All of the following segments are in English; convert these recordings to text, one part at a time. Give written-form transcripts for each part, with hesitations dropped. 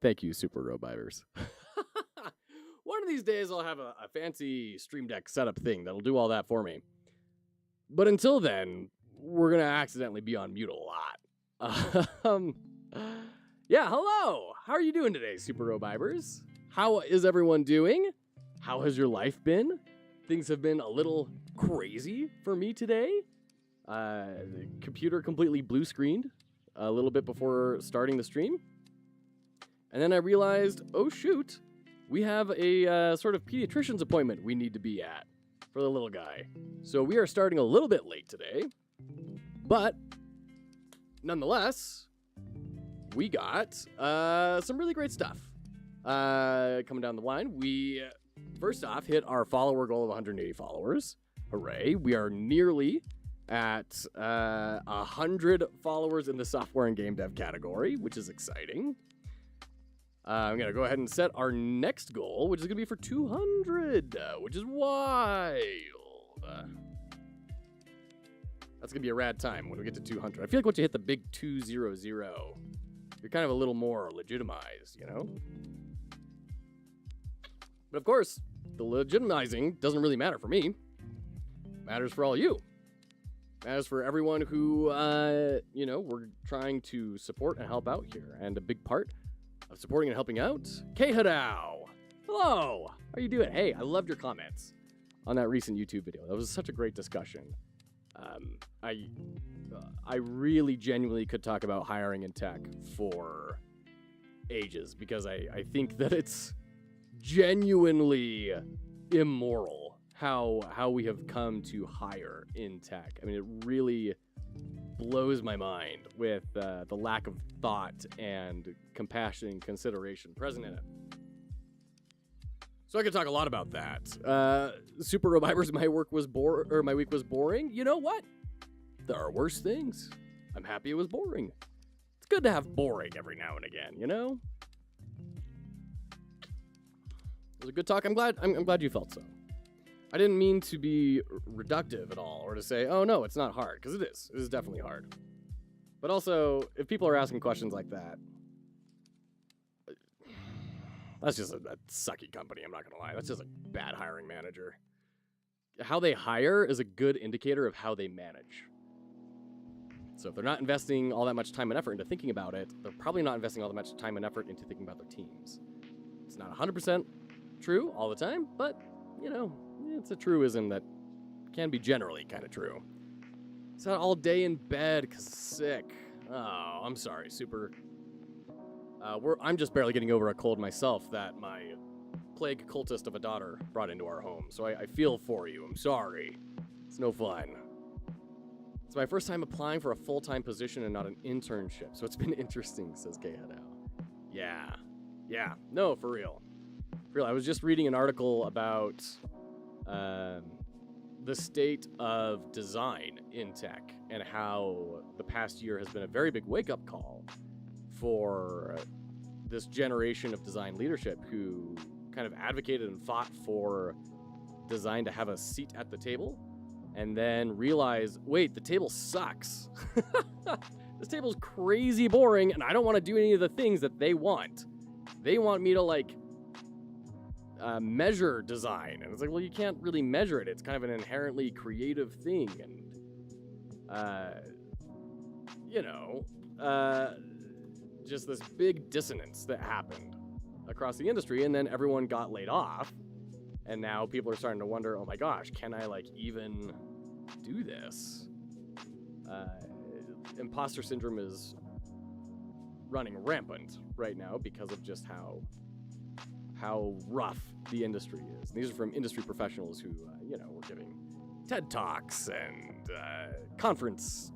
Thank you, Super Robivers. One of these days, I'll have a fancy Stream Deck setup thing that'll do all that for me. But until then, we're going to accidentally be on mute a lot. Yeah, hello! How are you doing today, Super Robivers? How is everyone doing? How has your life been? Things have been a little crazy for me today. The computer completely blue screened a little bit before starting the stream. And then I realized, oh shoot, we have a sort of pediatrician's appointment we need to be at for the little guy. So we are starting a little bit late today. But nonetheless, we got some really great stuff coming down the line. We, first off, hit our follower goal of 180 followers. Hooray. We are nearly at 100 followers in the software and game dev category, which is exciting. I'm going to go ahead and set our next goal, which is going to be for 200, which is wild. That's going to be a rad time when we get to 200. I feel like once you hit the big 200, you're kind of a little more legitimized, you know? But of course, the legitimizing doesn't really matter for me. It matters for all you. It matters for everyone who, we're trying to support and help out here. And a big part of supporting and helping out, K-Hadao. Hello. How are you doing? Hey, I loved your comments on that recent YouTube video. That was such a great discussion. I really genuinely could talk about hiring in tech for ages because I think that it's genuinely immoral how we have come to hire in tech. I mean, it really blows my mind with the lack of thought and compassion and consideration present in it. So I could talk a lot about that. Super Revivers, my week was boring. You know what? There are worse things. I'm happy it was boring. It's good to have boring every now and again, you know? It was a good talk. I'm glad you felt so. I didn't mean to be reductive at all or to say, oh no, it's not hard, because it is. It is definitely hard. But also, if people are asking questions like that, that's just a sucky company, I'm not going to lie. That's just a bad hiring manager. How they hire is a good indicator of how they manage. So if they're not investing all that much time and effort into thinking about it, they're probably not investing all that much time and effort into thinking about their teams. It's not 100% true all the time, but, you know, it's a truism that can be generally kind of true. It's not all day in bed because sick. Oh, I'm sorry, Super. I'm just barely getting over a cold myself that my plague cultist of a daughter brought into our home. So I feel for you. I'm sorry. It's no fun. It's my first time applying for a full-time position and not an internship. So it's been interesting, says K-Hadao. Yeah. No, for real. For real. I was just reading an article about the state of design in tech and how the past year has been a very big wake-up call for this generation of design leadership who kind of advocated and fought for design to have a seat at the table and then realized, wait, the table sucks. This table's crazy boring and I don't want to do any of the things that they want. They want me to measure design. And it's like, well, you can't really measure it. It's kind of an inherently creative thing. And, just this big dissonance that happened across the industry. And then everyone got laid off. And now people are starting to wonder, oh my gosh, can I even do this? Imposter syndrome is running rampant right now because of just how rough the industry is. And these are from industry professionals who, were giving TED Talks and conference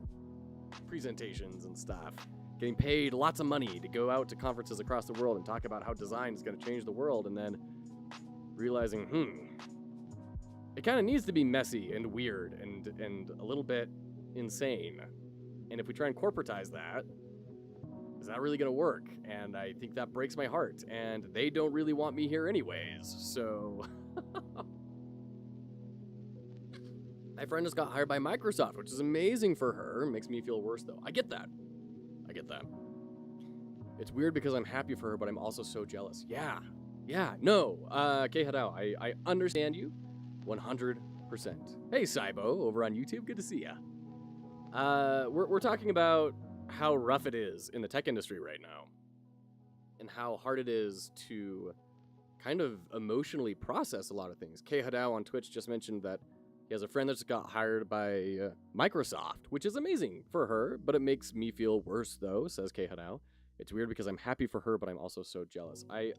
presentations and stuff, getting paid lots of money to go out to conferences across the world and talk about how design is going to change the world, and then realizing, it kind of needs to be messy and weird and a little bit insane. And if we try and corporatize that, is that really going to work? And I think that breaks my heart. And they don't really want me here anyways, so... My friend just got hired by Microsoft, which is amazing for her. Makes me feel worse, though. I get that. It's weird because I'm happy for her, but I'm also so jealous. Yeah, no. K Hadao, I understand you 100%. Hey, Saibo, over on YouTube, good to see ya. We're talking about how rough it is in the tech industry right now, and how hard it is to kind of emotionally process a lot of things. K Hadao on Twitch just mentioned that he has a friend that just got hired by Microsoft, which is amazing for her, but it makes me feel worse, though, says K Hadao. It's weird because I'm happy for her, but I'm also so jealous. I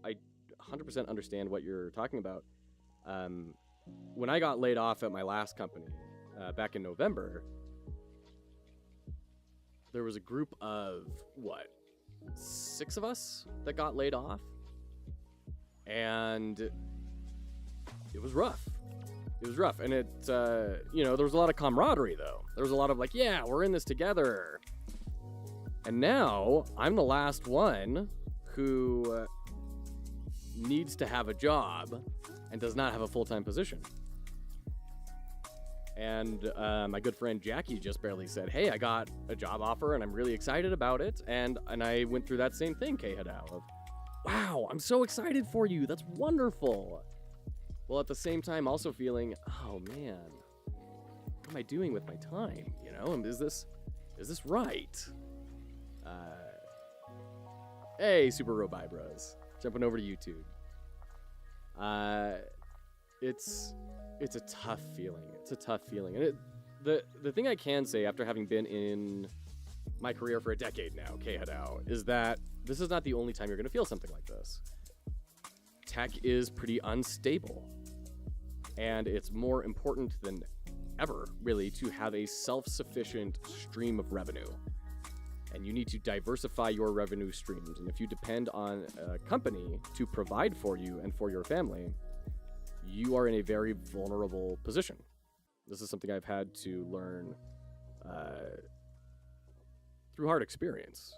100% understand what you're talking about. When I got laid off at my last company back in November, there was a group of, 6 of us that got laid off. And it was rough. It was rough. And there was a lot of camaraderie, though. There was a lot of like, yeah, we're in this together. And now I'm the last one who needs to have a job and does not have a full-time position. And my good friend Jackie just barely said, hey, I got a job offer and I'm really excited about it. And I went through that same thing, K Hadao, of, wow, I'm so excited for you. That's wonderful. Well, at the same time, also feeling, oh man, what am I doing with my time? You know, is this right? Hey, Super Robi Bros, jumping over to YouTube. It's a tough feeling. It's a tough feeling, and the thing I can say after having been in my career for a decade now, K Hadao, is that this is not the only time you're going to feel something like this. Tech is pretty unstable, and it's more important than ever, really, to have a self-sufficient stream of revenue. And you need to diversify your revenue streams. And if you depend on a company to provide for you and for your family, you are in a very vulnerable position. This is something I've had to learn through hard experience.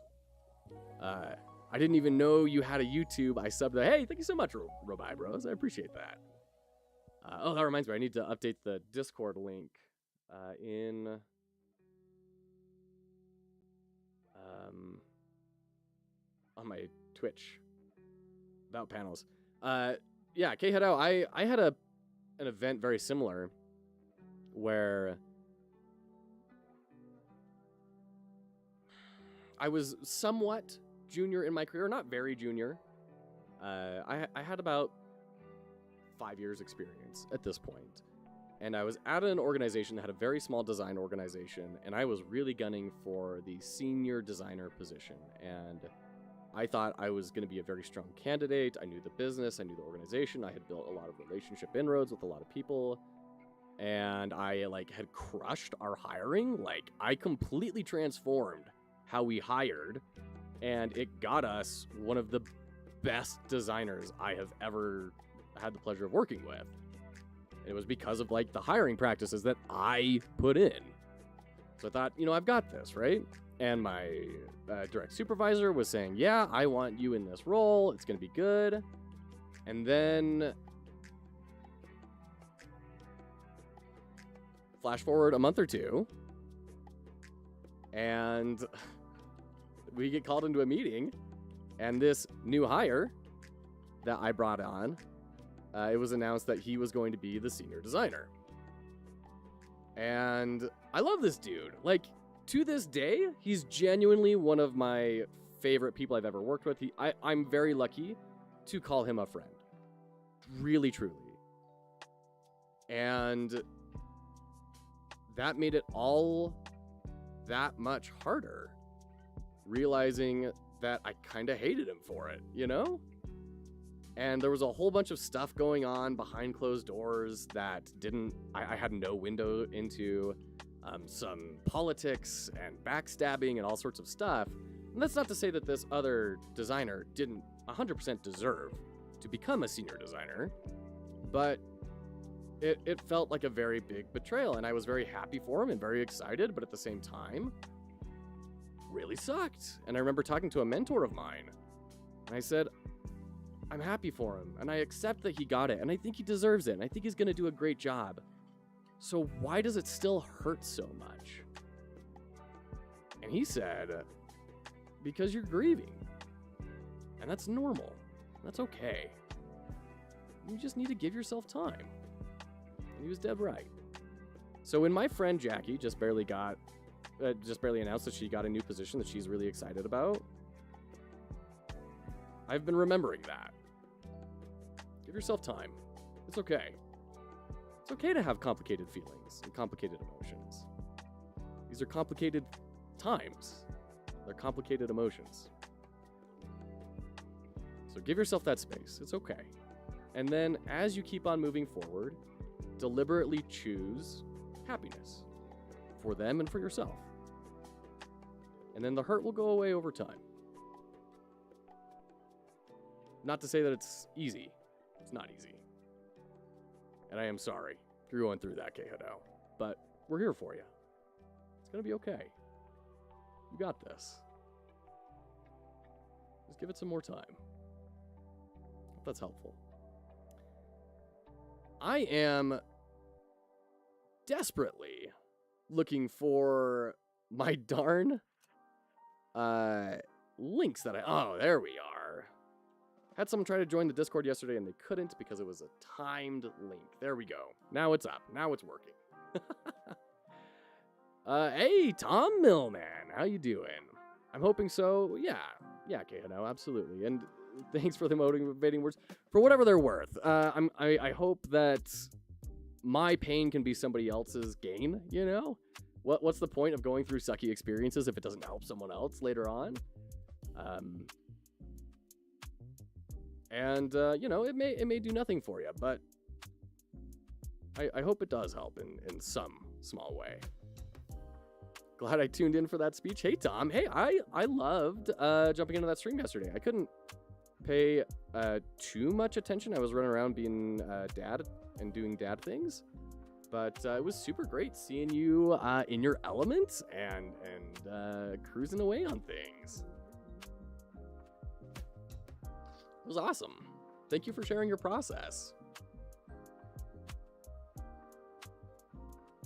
I didn't even know you had a YouTube. I subbed that. Hey, thank you so much, Robi Bros. I appreciate that. Oh, that reminds me. I need to update the Discord link on my Twitch about panels. Yeah, K Hadao, I had an event very similar where I was somewhat junior in my career, not very junior. I had about 5 years experience at this point. And I was at an organization that had a very small design organization, and I was really gunning for the senior designer position. And I thought I was going to be a very strong candidate. I knew the business, I knew the organization. I had built a lot of relationship inroads with a lot of people. And I had crushed our hiring. I completely transformed how we hired, and it got us one of the best designers I have ever had the pleasure of working with. And it was because of the hiring practices that I put in. So I thought, I've got this, right? And my direct supervisor was saying, yeah, I want you in this role. It's going to be good. And then flash forward a month or two, and we get called into a meeting, and this new hire that I brought on, it was announced that he was going to be the senior designer. And I love this dude. To this day, he's genuinely one of my favorite people I've ever worked with. I'm very lucky to call him a friend. Really, truly. And that made it all that much harder, realizing that I kind of hated him for it, And there was a whole bunch of stuff going on behind closed doors that I had no window into, some politics and backstabbing and all sorts of stuff. And that's not to say that this other designer didn't 100% deserve to become a senior designer, but it felt like a very big betrayal, and I was very happy for him and very excited, but at the same time, really sucked. And I remember talking to a mentor of mine, and I said, I'm happy for him, and I accept that he got it, and I think he deserves it, and I think he's going to do a great job. So why does it still hurt so much? And he said, because you're grieving. And that's normal. That's okay. You just need to give yourself time. And he was dead right. So when my friend Jackie just barely announced that she got a new position that she's really excited about, I've been remembering that. Give yourself time. It's okay. It's okay to have complicated feelings and complicated emotions. These are complicated times. They're complicated emotions. So give yourself that space. It's okay. And then as you keep on moving forward, deliberately choose happiness for them and for yourself. And then the hurt will go away over time. Not to say that it's easy. It's not easy. And I am sorry you're going through that, K-Hado. But we're here for you. It's going to be okay. You got this. Just give it some more time. Hope that's helpful. I am desperately looking for my darn links that oh, there we are. Had someone try to join the Discord yesterday and they couldn't because it was a timed link. There we go. Now it's up. Now it's working. Hey, Tom Millman. How you doing? I'm hoping so. Yeah, K-Hano, absolutely. And thanks for the motivating words. For whatever they're worth, I hope that my pain can be somebody else's gain, you know? What's the point of going through sucky experiences if it doesn't help someone else later on? You know, it may do nothing for you, but I hope it does help in some small way. Glad I tuned in for that speech. Hey, Tom. Hey, I loved jumping into that stream yesterday. I couldn't pay too much attention. I was running around being dad and doing dad things. But it was super great seeing you in your element and cruising away on things. It was awesome. Thank you for sharing your process.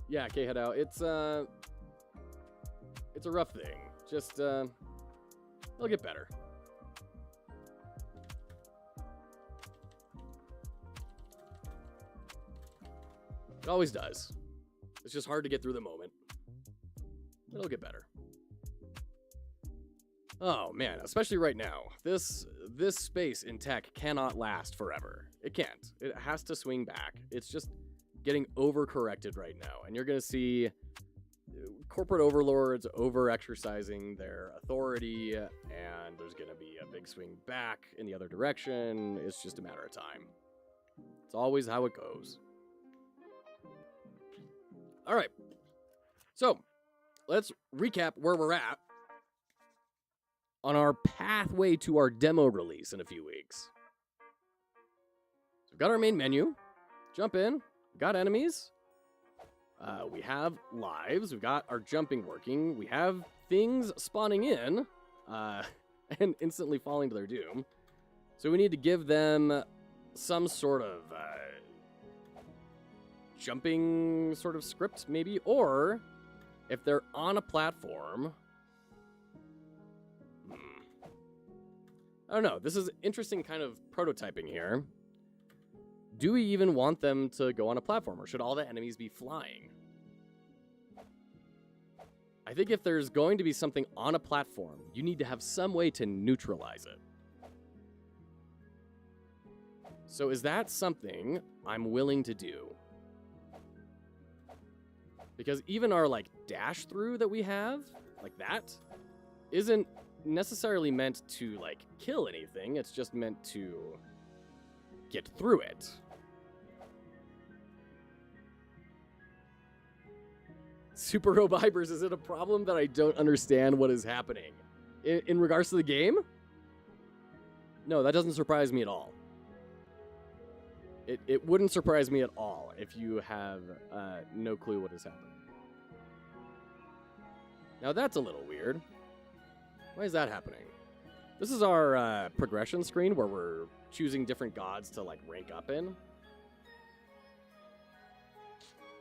Yeah, K-Hado, it's a rough thing. Just it'll get better. It always does. It's just hard to get through the moment. It'll get better. Oh man, especially right now. This space in tech cannot last forever. It can't. It has to swing back. It's just getting overcorrected right now. And you're going to see corporate overlords over-exercising their authority, and there's going to be a big swing back in the other direction. It's just a matter of time. It's always how it goes. All right. So, let's recap where we're at on our pathway to our demo release in a few weeks. So we've got our main menu. Jump in. We've got enemies. We have lives. We've got our jumping working. We have things spawning in and instantly falling to their doom. So we need to give them some sort of jumping sort of script, maybe. Or if they're on a platform... I don't know. This is interesting kind of prototyping here. Do we even want them to go on a platform, or should all the enemies be flying? I think if there's going to be something on a platform, you need to have some way to neutralize it. So is that something I'm willing to do? Because even our like dash through that we have, like that, isn't necessarily meant to like kill anything. It's just meant to get through it. Super Robibers, is it a problem that I don't understand what is happening? In regards to the game? No, that doesn't surprise me at all. It wouldn't surprise me at all if you have no clue what is happening. Now that's a little weird. Why is that happening? This is our progression screen where we're choosing different gods to like rank up in.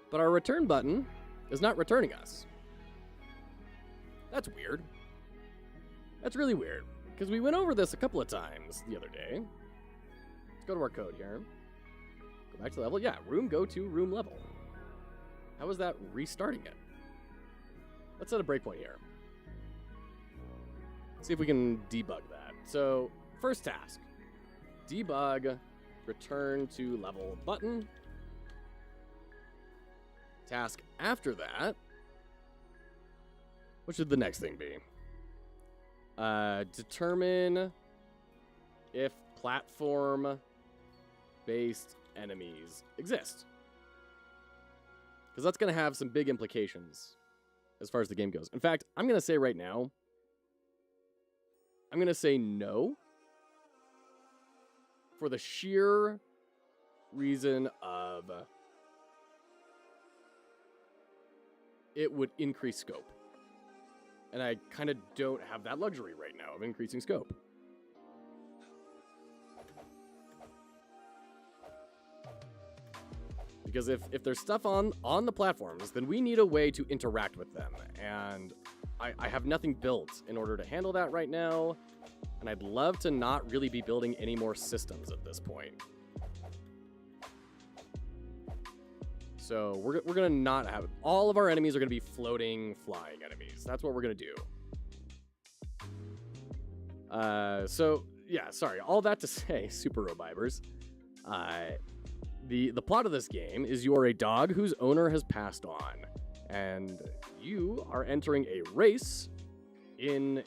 But our return button is not returning us. That's weird. That's really weird. because we went over this a couple of times the other day. Let's go to our code here. Go back to level. Yeah, room, go to room level. How is that restarting it? Let's set a breakpoint here. See if we can debug that. So, first task. Debug, return to level button. Task after that. What should the next thing be? Determine if platform-based enemies exist. Because that's going to have some big implications as far as the game goes. In fact, I'm going to say right now, I'm going to say no for the sheer reason of it would increase scope. And I kind of don't have that luxury right now of increasing scope. Because if there's stuff on the platforms, then we need a way to interact with them. And I have nothing built in order to handle that right now. And I'd love to not really be building any more systems at this point. So we're going to not have... All of our enemies are going to be floating, flying enemies. That's what we're going to do. So, yeah, sorry. All that to say, Super Robibers, the plot of this game is you are a dog whose owner has passed on. And you are entering a race in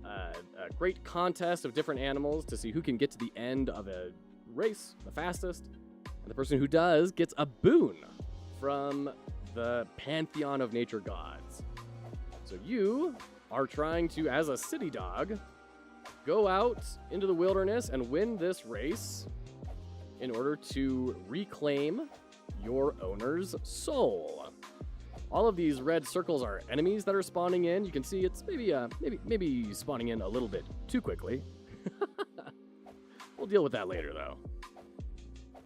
a great contest of different animals to see who can get to the end of a race the fastest. And the person who does gets a boon from the pantheon of nature gods. So you are trying to, as a city dog, go out into the wilderness and win this race in order to reclaim your owner's soul. All of these red circles are enemies that are spawning in. You can see it's maybe spawning in a little bit too quickly. We'll deal with that later, though.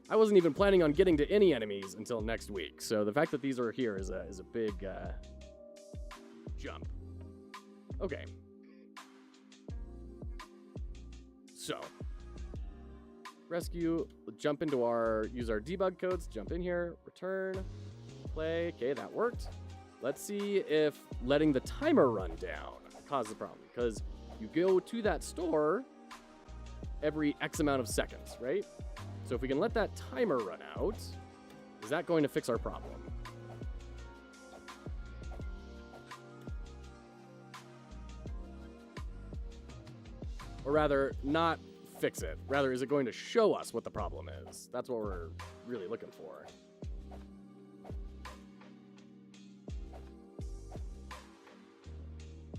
I wasn't even planning on getting to any enemies until next week, so the fact that these are here is a big jump. Okay. So, rescue, use our debug codes, jump in here, return, play. Okay, that worked. Let's see if letting the timer run down causes a problem, because you go to that store every X amount of seconds, right? So if we can let that timer run out, is that going to fix our problem? Or rather, not fix it. Rather, is it going to show us what the problem is? That's what we're really looking for.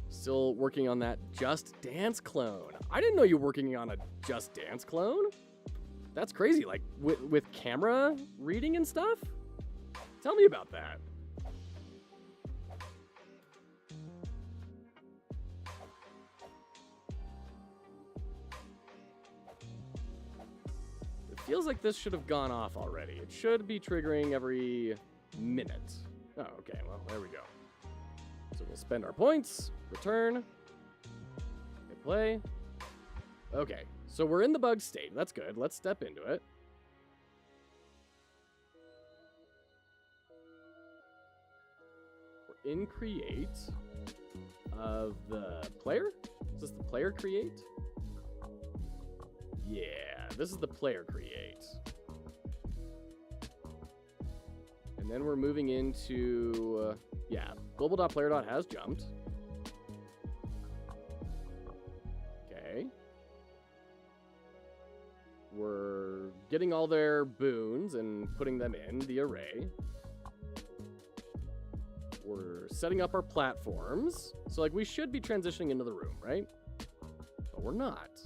Still working on that Just Dance clone. I didn't know you were working on a Just Dance clone. That's crazy, like with camera reading and stuff? Tell me about that. It feels like this should have gone off already. It should be triggering every minute. Oh, okay, well, there we go. So we'll spend our points, return, hit play. Okay. So we're in the bug state. That's good. Let's step into it. We're in create of the player. Is this the player create? Yeah, this is the player create. And then we're moving into, global.player has jumped. Okay. We're getting all their boons and putting them in the array. We're setting up our platforms. So, like, we should be transitioning into the room, right? But we're not.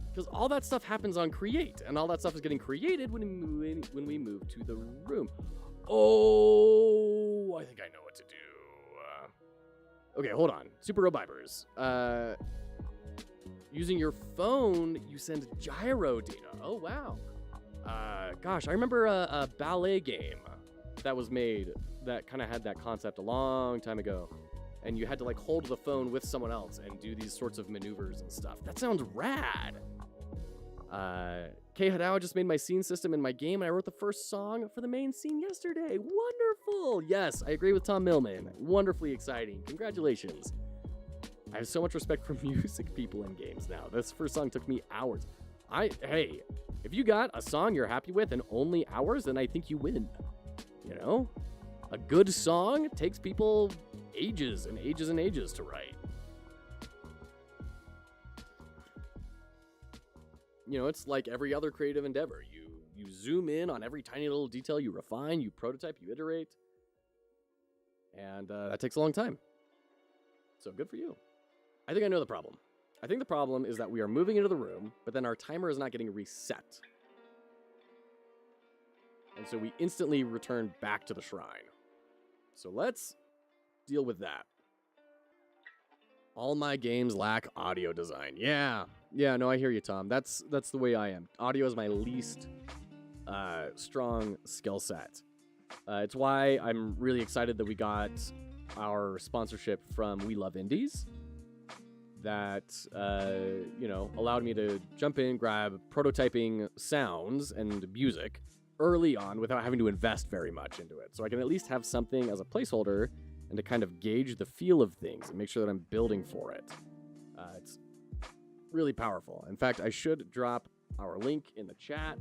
Because all that stuff happens on create, and all that stuff is getting created when we move to the room. Oh, I think I know what to do. Okay, hold on. Super Robibers. Using your phone, you send gyro data. Oh, wow. Gosh, I remember a ballet game that was made that kind of had that concept a long time ago. and you had to like hold the phone with someone else and do these sorts of maneuvers and stuff. That sounds rad. K Hadao just made my scene system in my game, and I wrote the first song for the main scene yesterday. Wonderful. Yes, I agree with Tom Millman. Wonderfully exciting. Congratulations. I have so much respect for music people in games now. This first song took me hours. Hey, if you got a song you're happy with in only hours, then I think you win. You know? A good song takes people ages and ages and ages to write. You know, it's like every other creative endeavor. You zoom in on every tiny little detail, you refine, you prototype, you iterate. And that takes a long time. So good for you. I think I know the problem. I think the problem is that we are moving into the room, but then our timer is not getting reset. And so we instantly return back to the shrine. So let's deal with that. All my games lack audio design. Yeah, no, I hear you, Tom. That's the way I am. Audio is my least strong skill set. It's why I'm really excited that we got our sponsorship from We Love Indies. That, allowed me to jump in, grab prototyping sounds and music early on without having to invest very much into it. So I can at least have something as a placeholder and to kind of gauge the feel of things and make sure that I'm building for it. It's really powerful. In fact, I should drop our link in the chat.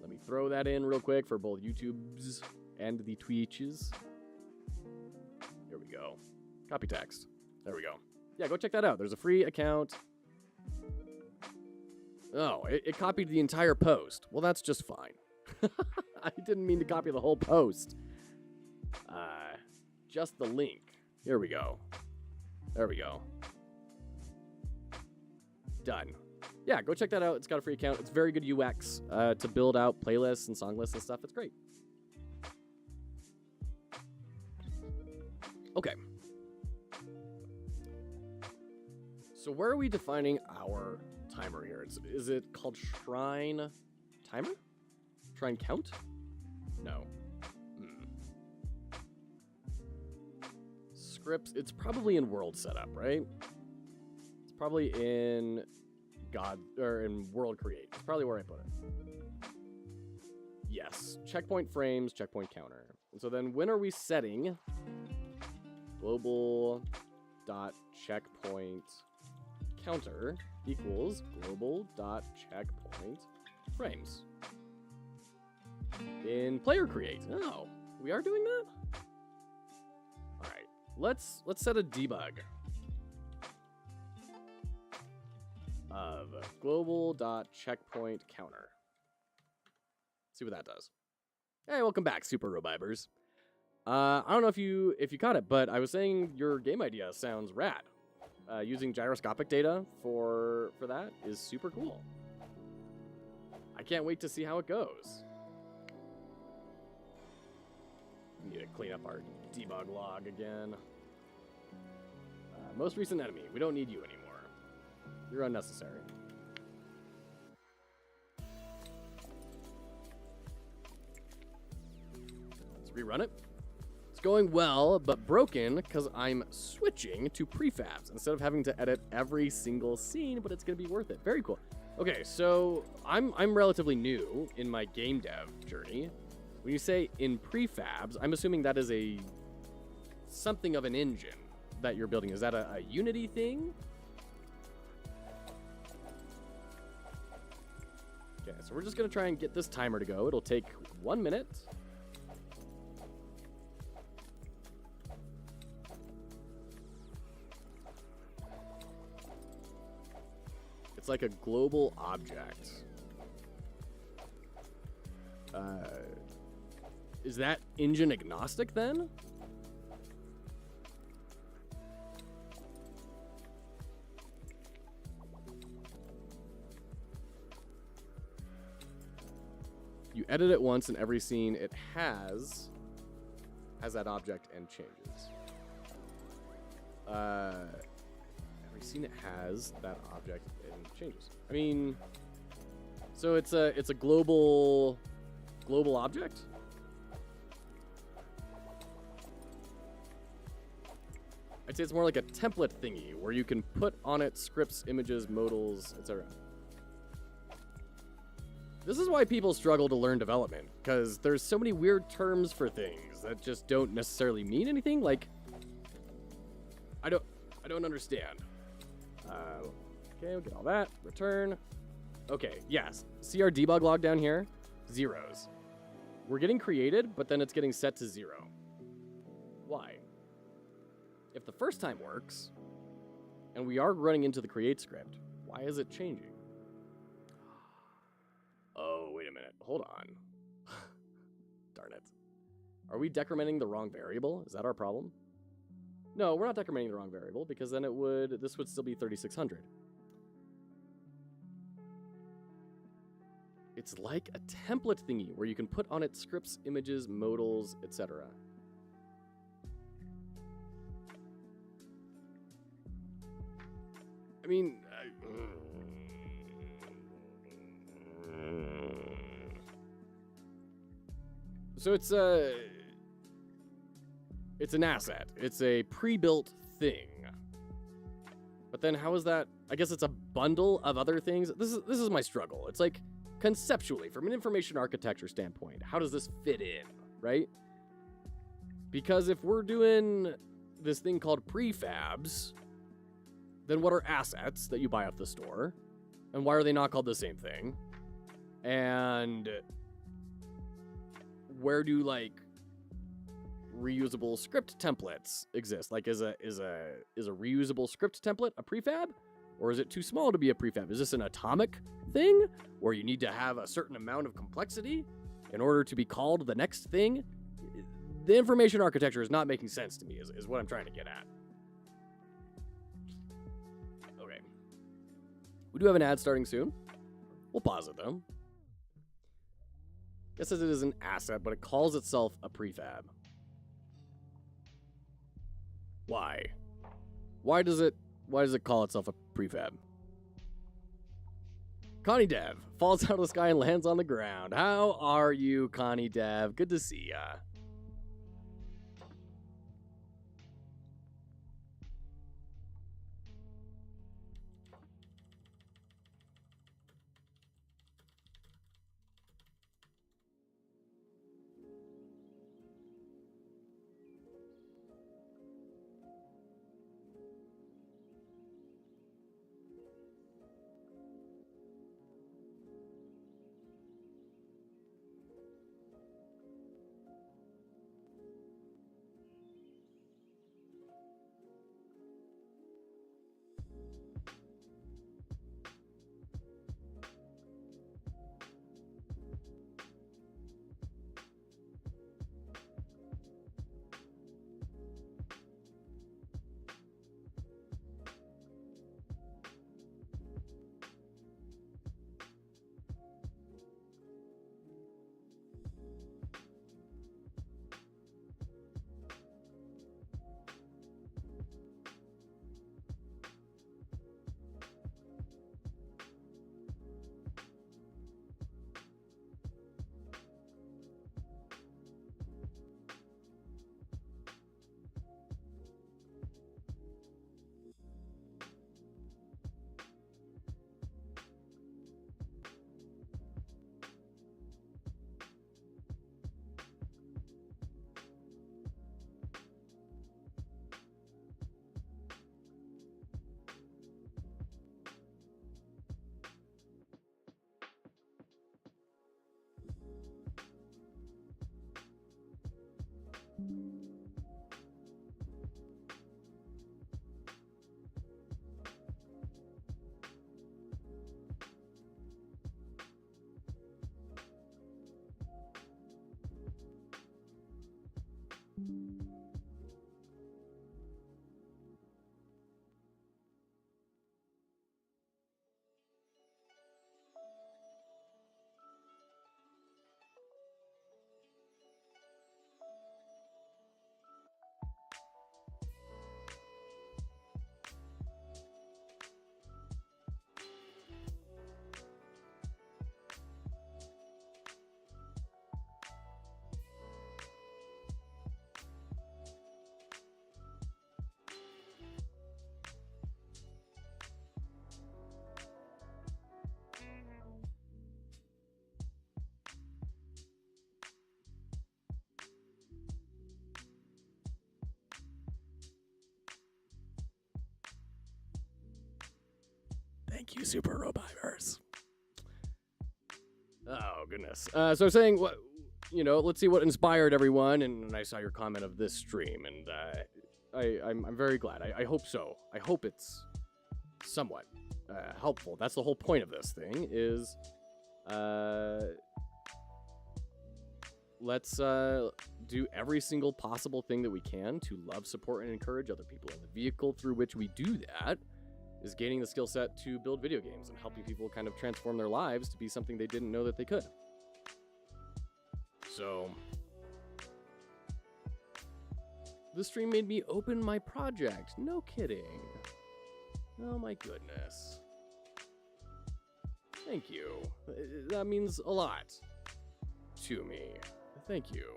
Let me throw that in real quick for both YouTubes and the Twitches. Here we go. Copy text. There we go. Yeah, go check that out. There's a free account. Oh, it copied the entire post. Well, that's just fine. I didn't mean to copy the whole post. Just the link. Here we go. There we go. Done. Yeah, go check that out. It's got a free account. It's very good UX to build out playlists and song lists and stuff. It's great. Okay. So where are we defining our timer here? Is it called Shrine Timer? Shrine Count? No. Scripts. It's probably in World Setup, right? It's probably in in World Create. It's probably where I put it. Yes. Checkpoint frames, checkpoint counter. And so then when are we setting global.checkpoint counter equals global.checkpoint frames in player create? Oh, we are doing that? All right, let's set a debug of global.checkpoint counter. See what that does. Hey, welcome back, Super Robibers. I don't know if you caught it, but I was saying your game idea sounds rad. Using gyroscopic data for that is super cool. I can't wait to see how it goes. We need to clean up our debug log again. Most recent enemy. We don't need you anymore. You're unnecessary. Let's rerun it. Going well, but broken because I'm switching to prefabs instead of having to edit every single scene, but it's going to be worth it. Very cool. Okay, so I'm relatively new in my game dev journey. When you say in prefabs, I'm assuming that is something of an engine that you're building. Is that a Unity thing? Okay, so we're just going to try and get this timer to go. It'll take 1 minute. It's like a global object. Is that engine agnostic then? You edit it once in every scene it has that object and changes. Every scene it has that object and changes. I mean, so it's a global object. I'd say it's more like a template thingy where you can put on it scripts, images, modals, etc. This is why people struggle to learn development, because there's so many weird terms for things that just don't necessarily mean anything. Like, I don't understand. Okay, we'll get all that. Return. Okay, yes. See our debug log down here? Zeros. We're getting created, but then it's getting set to 0. Why? If the first time works, and we are running into the create script, why is it changing? Oh, wait a minute. Hold on. Darn it. Are we decrementing the wrong variable? Is that our problem? No, we're not decrementing the wrong variable, because then this would still be 3600. It's like a template thingy where you can put on it scripts, images, modals, etc. I mean, so it's an asset. It's a pre-built thing. But then how is that? I guess it's a bundle of other things. This is my struggle. It's like, conceptually, from an information architecture standpoint, how does this fit in, right? Because if we're doing this thing called prefabs, then what are assets that you buy off the store? And why are they not called the same thing? And where do, like, reusable script templates exist? Like, is a reusable script template a prefab? Or is it too small to be a prefab? Is this an atomic thing where you need to have a certain amount of complexity in order to be called the next thing? The information architecture is not making sense to me, is what I'm trying to get at. Okay. We do have an ad starting soon. We'll pause it, though. Guess it is an asset, but it calls itself a prefab. Why? Why does it call itself a prefab? Connie Dev falls out of the sky and lands on the ground. How are you, Connie Dev? Good to see ya. Thank you, Super Robivers. Oh, goodness. So I was saying, what, let's see what inspired everyone, and I saw your comment of this stream, and I'm very glad. I hope so. I hope it's somewhat helpful. That's the whole point of this thing, is let's do every single possible thing that we can to love, support, and encourage other people. And the vehicle through which we do that is gaining the skill set to build video games and helping people kind of transform their lives to be something they didn't know that they could. So this stream made me open my project. No kidding. Oh my goodness. Thank you. That means a lot to me. Thank you.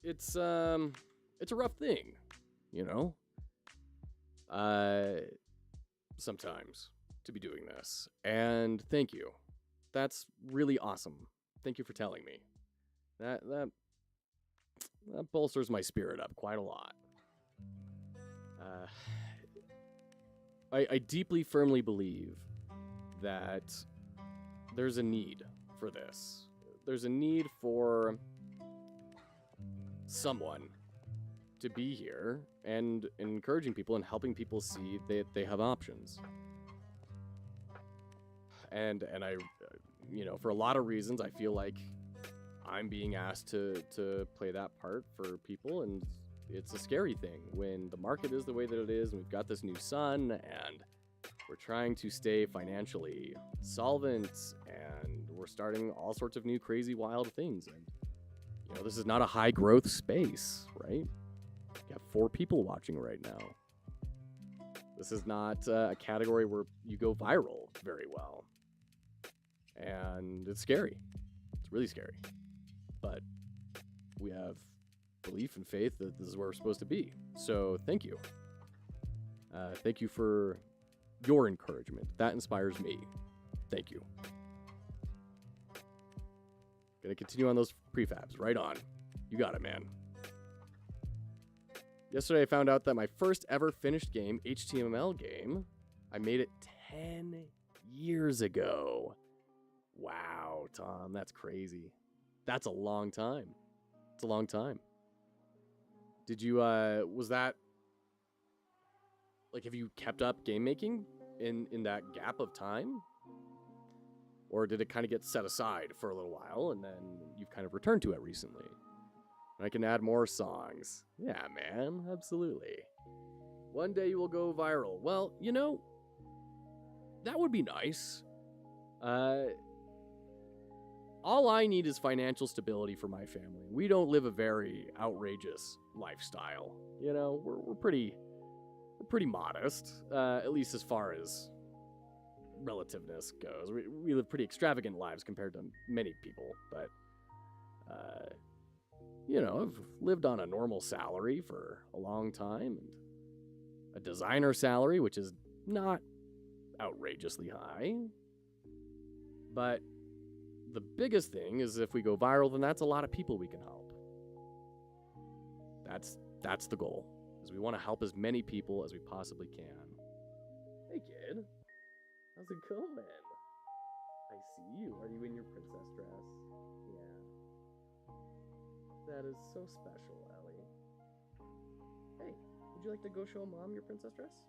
It's a rough thing, sometimes to be doing this. And thank you. That's really awesome. Thank you for telling me. That bolsters my spirit up quite a lot. I deeply, firmly believe that there's a need for this. There's a need for someone to be here and encouraging people and helping people see that they have options. And I, for a lot of reasons, I feel like I'm being asked to play that part for people, and it's a scary thing when the market is the way that it is, and we've got this new sun, and we're trying to stay financially solvent, and we're starting all sorts of new crazy wild things. And this is not a high growth space, right? You have 4 people watching right now. This is not a category where you go viral very well, and it's scary. It's really scary, but we have belief and faith that this is where we're supposed to be. So thank you. Thank you for your encouragement. That inspires me. Thank you. Gonna continue on those prefabs. Right on. You got it, man. Yesterday I found out that my first ever finished game, HTML game, I made it 10 years ago. Wow, Tom, that's crazy. That's a long time. It's a long time. Did you, was that, like, have you kept up game making in that gap of time? Or did it kind of get set aside for a little while and then you've kind of returned to it recently? And I can add more songs. Yeah, man, absolutely. One day you will go viral. Well, that would be nice. All I need is financial stability for my family. We don't live a very outrageous lifestyle. We're pretty modest, at least as far as relativeness goes. We live pretty extravagant lives compared to many people, but I've lived on a normal salary for a long time, and a designer salary, which is not outrageously high. But the biggest thing is if we go viral, then that's a lot of people we can help. That's the goal, is we want to help as many people as we possibly can. Hey, kid. How's it going? I see you. Are you in your princess dress? Yeah. That is so special, Ellie. Hey, would you like to go show Mom your princess dress?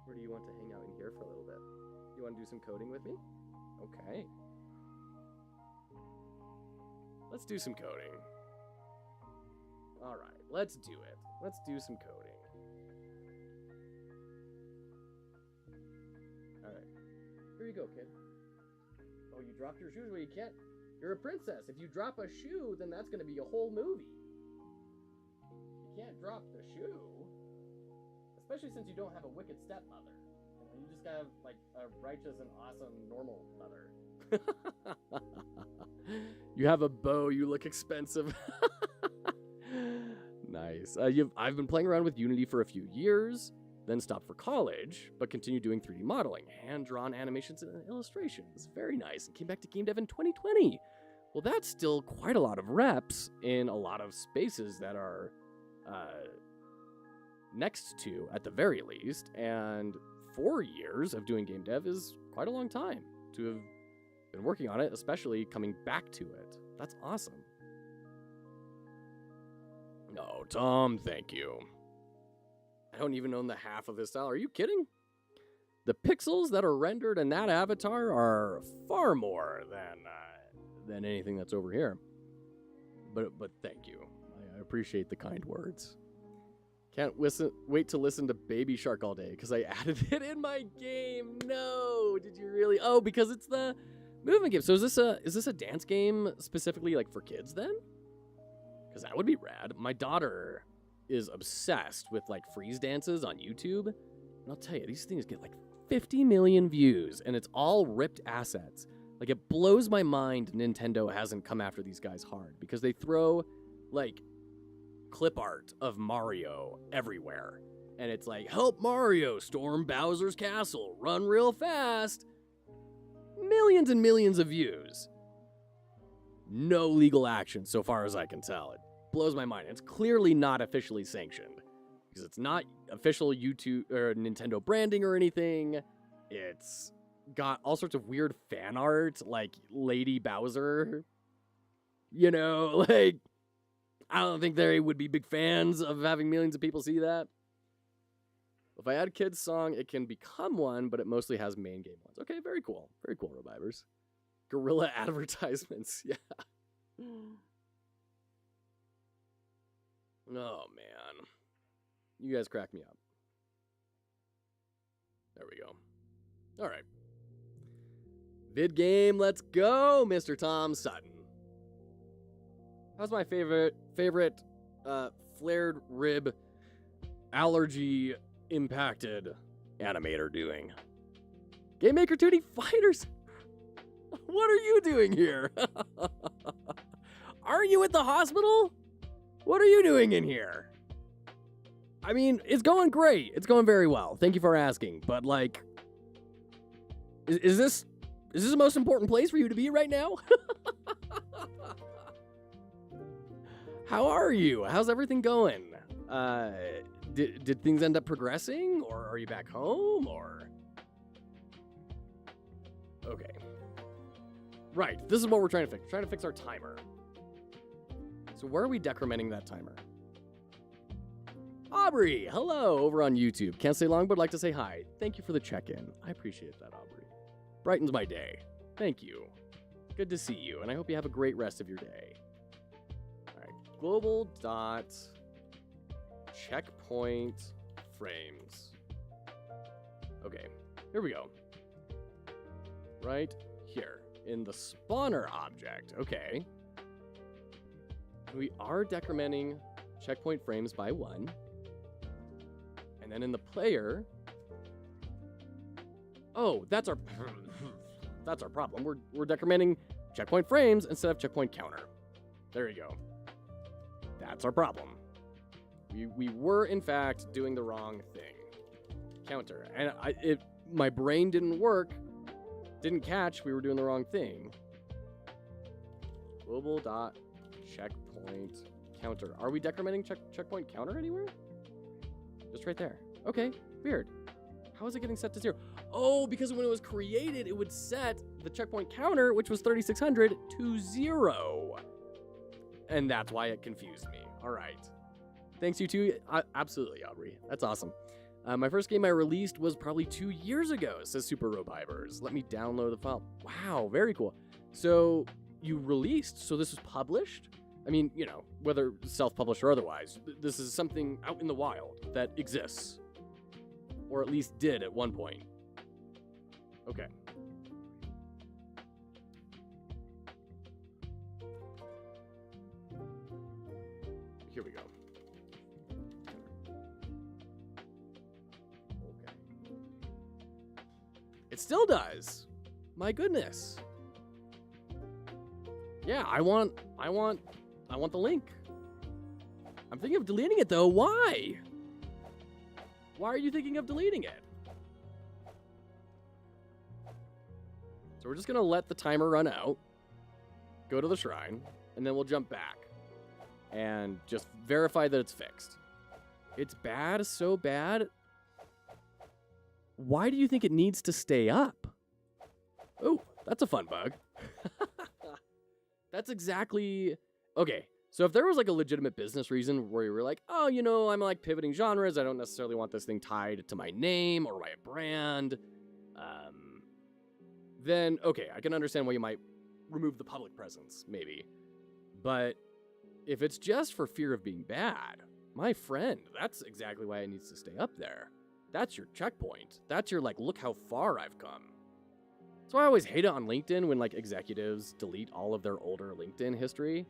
Or do you want to hang out in here for a little bit? You want to do some coding with me? Okay. Let's do some coding. Alright, let's do it. Let's do some coding. Alright. Here you go, kid. Oh, you dropped your shoes? Well, you can't. You're a princess. If you drop a shoe, then that's going to be a whole movie. You can't drop the shoe. Especially since you don't have a wicked stepmother. You just have, like, a righteous and awesome normal mother. You have a bow. You look expensive. Nice. I've been playing around with Unity for a few years, then stopped for college, but continued doing 3D modeling, hand-drawn animations and illustrations. Very nice. And came back to game dev in 2020 Well, that's still quite a lot of reps in a lot of spaces that are next to, at the very least. And 4 years of doing game dev is quite a long time to have been working on it, especially coming back to it. That's awesome. No, Tom, thank you. I don't even own the half of his style. Are you kidding? The pixels that are rendered in that avatar are far more than anything that's over here. But thank you. I appreciate the kind words. Can't wait to listen to Baby Shark all day because I added it in my game. No, did you really? Oh, because it's the movement game. So is this a dance game specifically like for kids then? Because that would be rad. My daughter is obsessed with like freeze dances on YouTube. And I'll tell you, these things get like 50 million views and it's all ripped assets. Like it blows my mind Nintendo hasn't come after these guys hard because they throw like clip art of Mario everywhere. And it's like, help Mario storm Bowser's castle, run real fast. Millions and millions of views. No legal action so far as I can tell. It blows my mind. It's clearly not officially sanctioned because it's not official YouTube or Nintendo branding or anything. It's got all sorts of weird fan art like Lady Bowser. You know, like I don't think they would be big fans of having millions of people see that. If I add kids song, it can become one, but it mostly has main game ones. Okay, very cool. Very cool, Revivers. Guerrilla advertisements, yeah. Oh, man. You guys crack me up. There we go. All right. Vid game, let's go, Mr. Tom Sutton. How's my favorite flared rib allergy impacted animator doing? GameMaker 2D Fighters. What are you doing here? Are you at the hospital? What are you doing in here? I mean, it's going great. It's going very well. Thank you for asking. But like, is this the most important place for you to be right now? How are you? How's everything going? Did things end up progressing, or are you back home, or? Okay. Right, this is what we're trying to fix. We're trying to fix our timer. So where are we decrementing that timer? Aubrey, hello, over on YouTube. Can't stay long, but like to say hi. Thank you for the check-in. I appreciate that, Aubrey. Brightens my day. Thank you. Good to see you, and I hope you have a great rest of your day. All right, global dot checkpoint frames. Okay, here we go. Right here in the spawner object. Okay. We are decrementing checkpoint frames by 1. And then in the player, oh, that's our problem. We're decrementing checkpoint frames instead of checkpoint counter. There you go. That's our problem. We were in fact doing the wrong thing. Counter. And my brain didn't work. Didn't catch we were doing the wrong thing. Global dot checkpoint counter. Are we decrementing checkpoint counter anywhere? Just right there. Okay, weird. How is it getting set to 0? Oh, because when it was created, it would set the checkpoint counter, which was 3600, to 0. And that's why it confused me. All right. Thanks, you two. Absolutely, Aubrey. That's awesome. My first game I released was probably 2 years ago, says Super Revivers. Let me download the file. Wow, very cool. So you released, so this was published? I mean, you know, whether self-published or otherwise, this is something out in the wild that exists. Or at least did at one point. Okay. Here we go. Okay. It still does. My goodness. Yeah, I want the link. I'm thinking of deleting it though. Why? Why are you thinking of deleting it? So we're just gonna let the timer run out. go to the shrine, and then we'll jump back and just verify that it's fixed. It's bad, so bad. Why do you think it needs to stay up? Oh, that's a fun bug. That's exactly... Okay, so if there was like a legitimate business reason where you were like, oh, you know, I'm like pivoting genres, I don't necessarily want this thing tied to my name or my brand, then, okay, I can understand why you might remove the public presence, maybe. But if it's just for fear of being bad, my friend, that's exactly why it needs to stay up there. That's your checkpoint. That's your, like, look how far I've come. That's why I always hate it on LinkedIn when, like, executives delete all of their older LinkedIn history.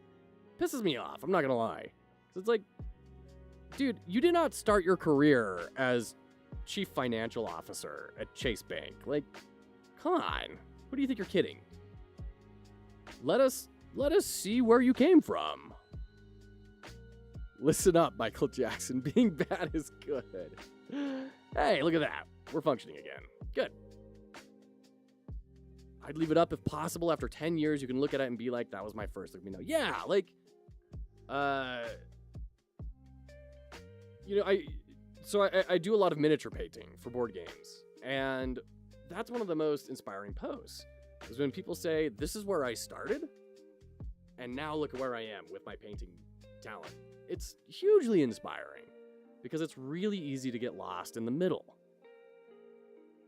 Pisses me off, I'm not gonna lie. 'Cause it's like, dude, you did not start your career as chief financial officer at Chase Bank. Like, come on. Who do you think you're kidding? Let us see where you came from. Listen up, Michael Jackson. Being bad is good. Hey, look at that. We're functioning again. Good. I'd leave it up if possible. After 10 years, you can look at it and be like, that was my first. Let me know. Yeah, like, you know, I do a lot of miniature painting for board games. And that's one of the most inspiring posts, is when people say, this is where I started, and now look at where I am with my painting talent. It's hugely inspiring, because it's really easy to get lost in the middle.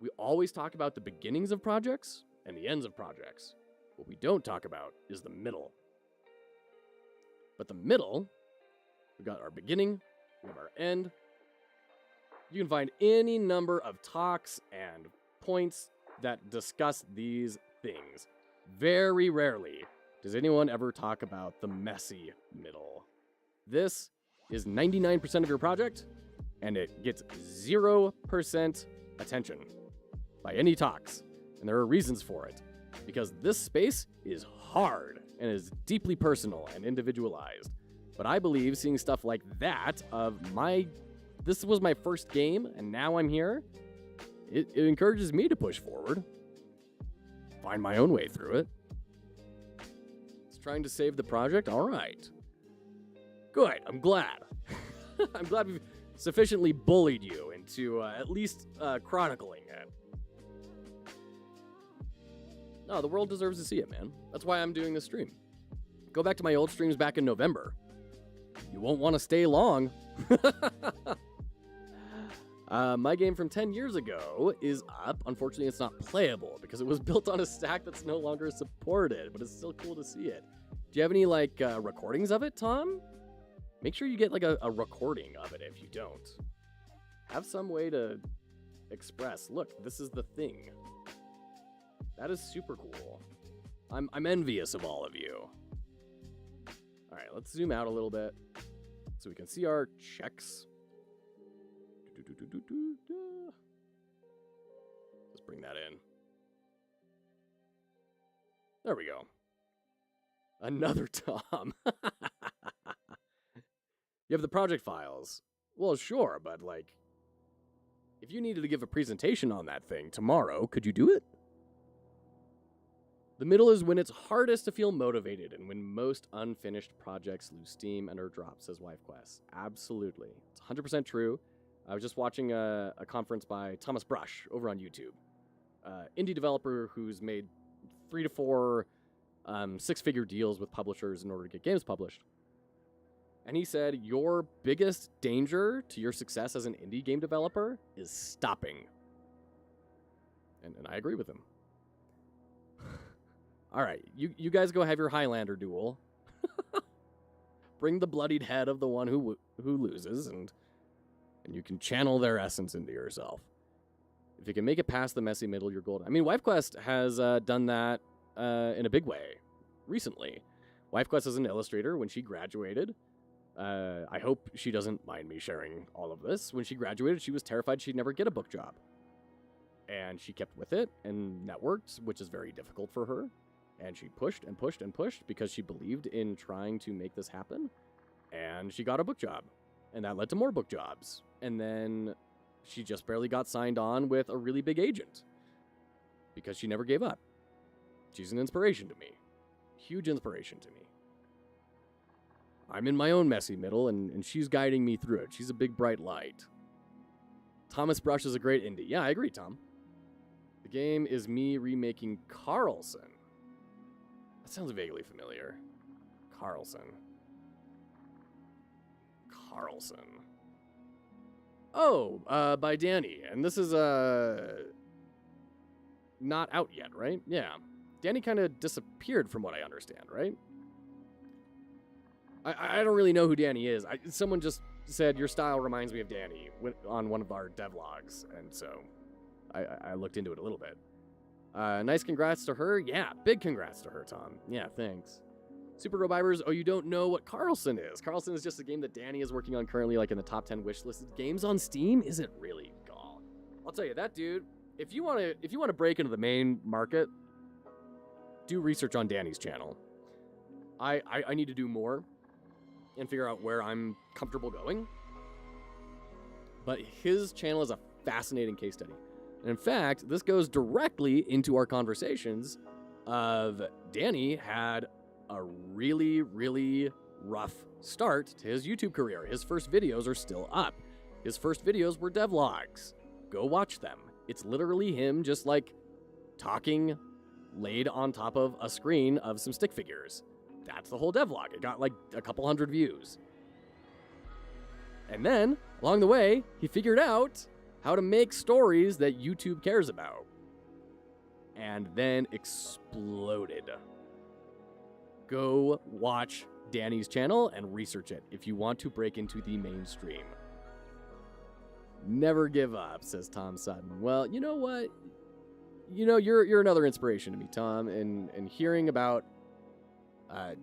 We always talk about the beginnings of projects and the ends of projects. What we don't talk about is the middle. But the middle, we've got our beginning, we have our end. You can find any number of talks and points that discuss these things. Very rarely does anyone ever talk about the messy middle. This is 99% of your project, and it gets 0% attention by any talks. And there are reasons for it, because this space is hard and is deeply personal and individualized. But I believe seeing stuff like that this was my first game, and now I'm here, it encourages me to push forward, find my own way through it. It's trying to save the project? All right. Good, I'm glad. I'm glad we've sufficiently bullied you into at least chronicling it. No, the world deserves to see it, man. That's why I'm doing this stream. Go back to my old streams back in November. You won't want to stay long. My game from 10 years ago is up. Unfortunately, it's not playable because it was built on a stack that's no longer supported, but it's still cool to see it. Do you have any, like, recordings of it, Tom? Make sure you get, like, a recording of it if you don't. Have some way to express, look, this is the thing. That is super cool. I'm envious of all of you. All right, let's zoom out a little bit so we can see our checks. Let's bring that in. There we go. Another Tom. You have the project files. Well, sure, but like, if you needed to give a presentation on that thing tomorrow, could you do it? The middle is when it's hardest to feel motivated and when most unfinished projects lose steam and are dropped, says WifeQuest. Absolutely. It's 100% true. I was just watching a conference by Thomas Brush over on YouTube. Indie developer who's made 3 to 4 six-figure deals with publishers in order to get games published. And he said, your biggest danger to your success as an indie game developer is stopping. And I agree with him. All right, you guys go have your Highlander duel. Bring the bloodied head of the one who loses, and you can channel their essence into yourself. If you can make it past the messy middle, you're golden. I mean, WifeQuest has done that in a big way recently. WifeQuest is an illustrator. When she graduated, I hope she doesn't mind me sharing all of this. When she graduated, she was terrified she'd never get a book job. And she kept with it and networked, which is very difficult for her. And she pushed and pushed and pushed because she believed in trying to make this happen. And she got a book job. And that led to more book jobs. And then she just barely got signed on with a really big agent because she never gave up. She's an inspiration to me. Huge inspiration to me. I'm in my own messy middle, and she's guiding me through it. She's a big, bright light. Thomas Brush is a great indie. Yeah, I agree, Tom. The game is me remaking Carlson. That sounds vaguely familiar. Carlson. Oh, by Danny. And this is, not out yet, right? Yeah. Danny kind of disappeared from what I understand, right? I don't really know who Danny is. Someone just said, your style reminds me of Danny on one of our devlogs. And so I looked into it a little bit. Nice congrats to her. Yeah, big congrats to her, Tom. Yeah, thanks. Super Robivers, oh, you don't know what Carlson is. Carlson is just a game that Danny is working on currently, like in the top 10 wishlisted games on Steam. Is it really? God, I'll tell you that, dude. If you want to break into the main market, do research on Danny's channel. I need to do more and figure out where I'm comfortable going. But his channel is a fascinating case study. And in fact, this goes directly into our conversations of Danny had a really, really rough start to his YouTube career. His first videos are still up. His first videos were devlogs. Go watch them. It's literally him just like talking laid on top of a screen of some stick figures. That's the whole devlog. It got like a couple hundred views. And then, along the way, he figured out how to make stories that YouTube cares about. And then exploded. Go watch Danny's channel and research it if you want to break into the mainstream. Never give up, says Tom Sutton. Well, you know what? You know, you're another inspiration to me, Tom, and hearing about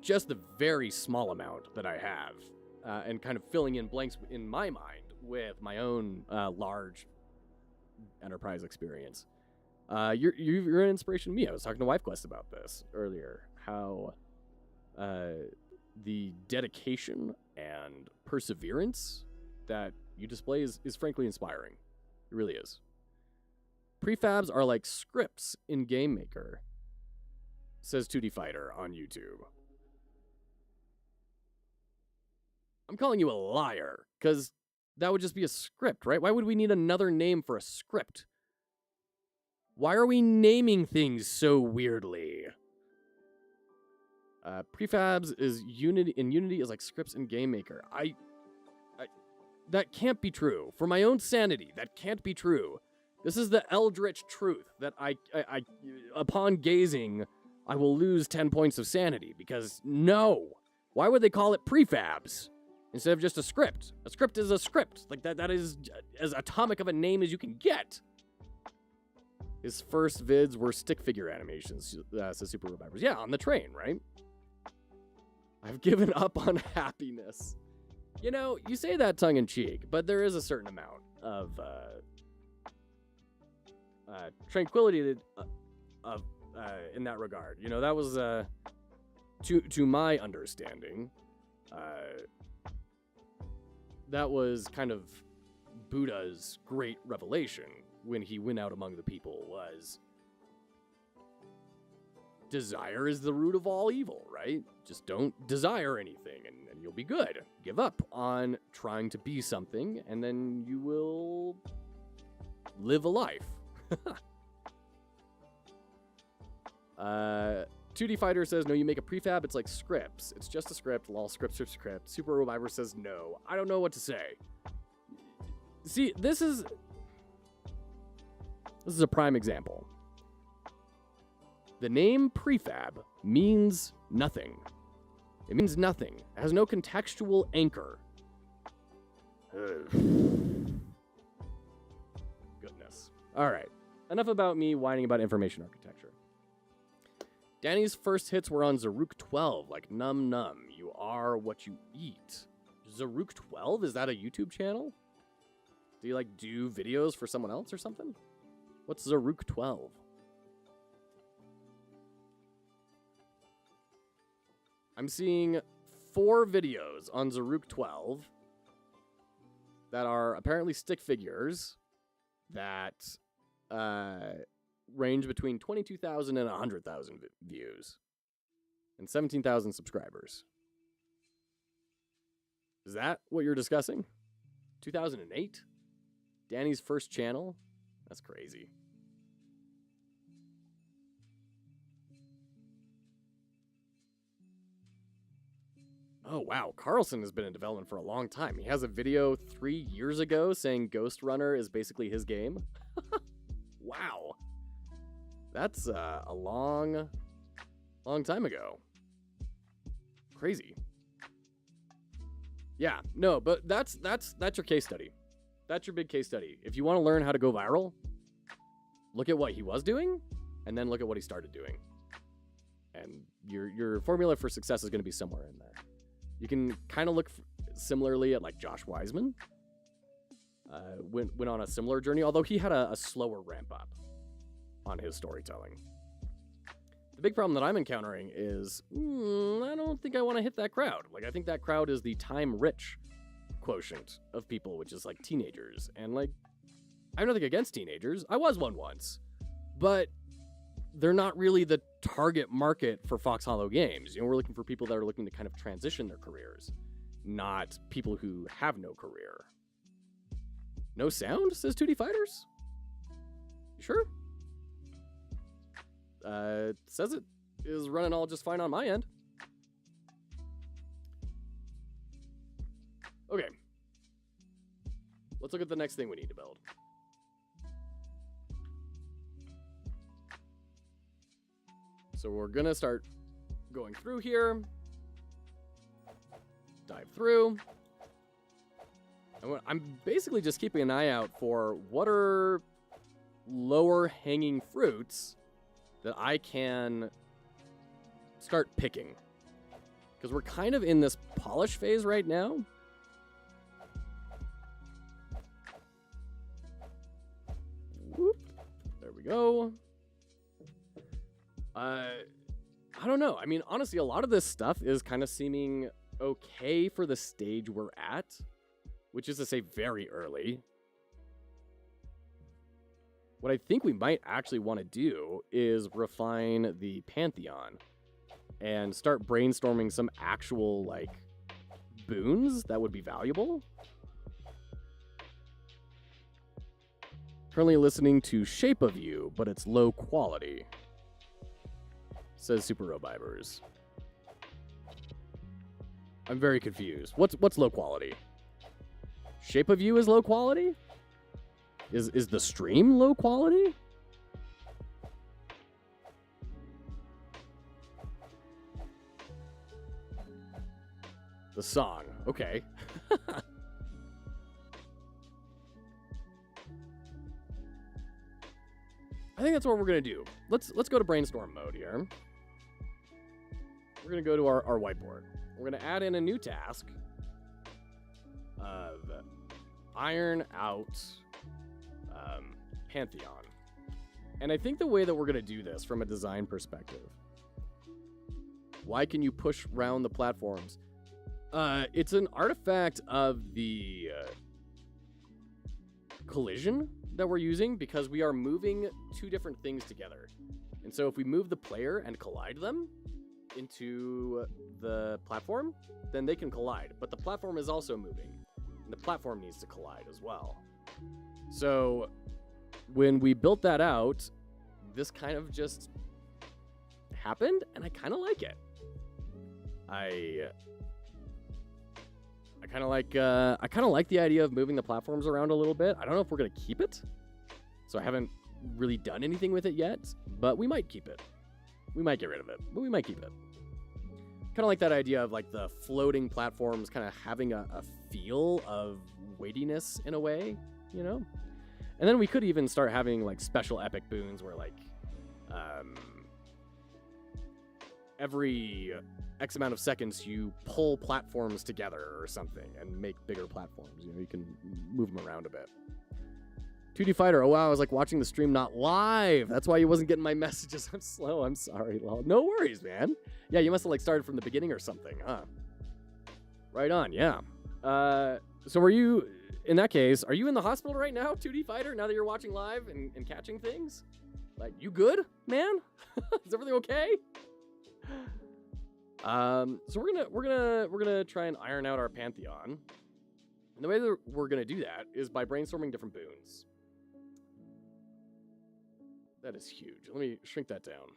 just the very small amount that I have, and kind of filling in blanks in my mind with my own large enterprise experience. You're an inspiration to me. I was talking to WifeQuest about this earlier, how the dedication and perseverance that you display is frankly inspiring. It really is. Prefabs are like scripts in GameMaker, says 2D Fighter on YouTube. I'm calling you a liar, because that would just be a script, right? Why would we need another name for a script? Why are we naming things so weirdly? Prefabs is Unity, and Unity is like scripts in GameMaker. That can't be true. For my own sanity, that can't be true. This is the eldritch truth that I upon gazing, I will lose 10 points of sanity, because no. Why would they call it prefabs instead of just a script? A script is a script. Like that is as atomic of a name as you can get. His first vids were stick figure animations, says Super Revivers. Yeah, on the train, right? I've given up on happiness. You know, you say that tongue-in-cheek, but there is a certain amount of tranquility in that regard. You know, that was, to my understanding, that was kind of Buddha's great revelation when he went out among the people, was desire is the root of all evil, right? Just don't desire anything and you'll be good. Give up on trying to be something and then you will live a life. 2D Fighter says, no, you make a prefab, it's like scripts. It's just a script, lol, script. Super Reviver says, no. I don't know what to say. See, this is a prime example. The name prefab means nothing. It means nothing. It has no contextual anchor. Goodness. All right. Enough about me whining about information architecture. Danny's first hits were on Zaruk 12, like Num Num. You are what you eat. Zaruk 12? Is that a YouTube channel? Do you like do videos for someone else or something? What's Zaruk 12? I'm seeing 4 videos on Zaruk 12 that are apparently stick figures that range between 22,000 and 100,000 views. and 17,000 subscribers. Is that what you're discussing? 2008? Danny's first channel? That's crazy. Oh, wow. Carlson has been in development for a long time. He has a video 3 years ago saying Ghost Runner is basically his game. Wow. That's a long time ago. Crazy. Yeah, no, but that's your case study. That's your big case study. If you want to learn how to go viral, look at what he was doing, and then look at what he started doing. And your formula for success is going to be somewhere in there. You can kind of look similarly at like Josh Wiseman. Went on a similar journey, although he had a slower ramp up on his storytelling. The big problem that I'm encountering is I don't think I want to hit that crowd. Like, I think that crowd is the time-rich quotient of people, which is like teenagers. And like, I have nothing against teenagers. I was one once. But they're not really the target market for Foxhollow Games. You know, we're looking for people that are looking to kind of transition their careers, not people who have no career. No sound, says 2D Fighters? You sure? Says it is running all just fine on my end. Okay. Let's look at the next thing we need to build. So we're going to start going through here. Dive through. And I'm basically just keeping an eye out for what are lower hanging fruits that I can start picking. Because we're kind of in this polish phase right now. Whoop. There we go. I don't know. I mean, honestly, a lot of this stuff is kind of seeming okay for the stage we're at, which is to say very early. What I think we might actually want to do is refine the Pantheon and start brainstorming some actual, like, boons that would be valuable. Currently listening to Shape of You, but it's low quality, says Super Robivers. I'm very confused. What's low quality? Shape of You is low quality? Is the stream low quality? The song. Okay. I think that's what we're gonna do. Let's go to brainstorm mode here. We're gonna go to our whiteboard. We're gonna add in a new task of iron out Pantheon. And I think the way that we're gonna do this from a design perspective, why can you push around the platforms? It's an artifact of the collision that we're using because we are moving two different things together. And so if we move the player and collide them into the platform, then they can collide. But the platform is also moving, and the platform needs to collide as well. So when we built that out, this kind of just happened, and I kind of like it. I kind of like the idea of moving the platforms around a little bit. I don't know if we're gonna keep it, so I haven't really done anything with it yet. But we might keep it. We might get rid of it, but we might keep it. Kind of like that idea of like the floating platforms, kind of having a feel of weightiness in a way, you know. And then we could even start having like special epic boons where like every X amount of seconds you pull platforms together or something and make bigger platforms. You know, you can move them around a bit. 2D Fighter, oh wow, I was like watching the stream not live. That's why you wasn't getting my messages. I'm slow, I'm sorry, lol. No worries, man. Yeah, you must have like started from the beginning or something, huh? Right on, yeah. So were you, in that case, are you in the hospital right now, 2D Fighter, now that you're watching live and catching things? Like, you good, man? Is everything okay? So we're gonna try and iron out our pantheon. And the way that we're gonna do that is by brainstorming different boons. That is huge. Let me shrink that down.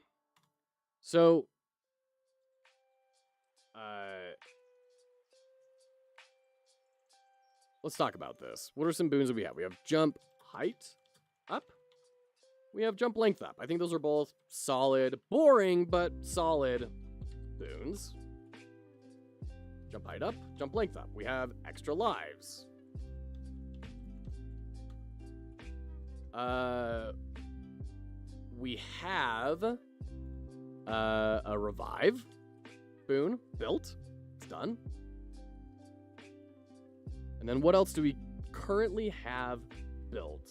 So, let's talk about this. What are some boons that we have? We have jump height up. We have jump length up. I think those are both solid, boring, but solid boons. Jump height up, jump length up. We have extra lives. We have a revive boon built. It's done. And then what else do we currently have built?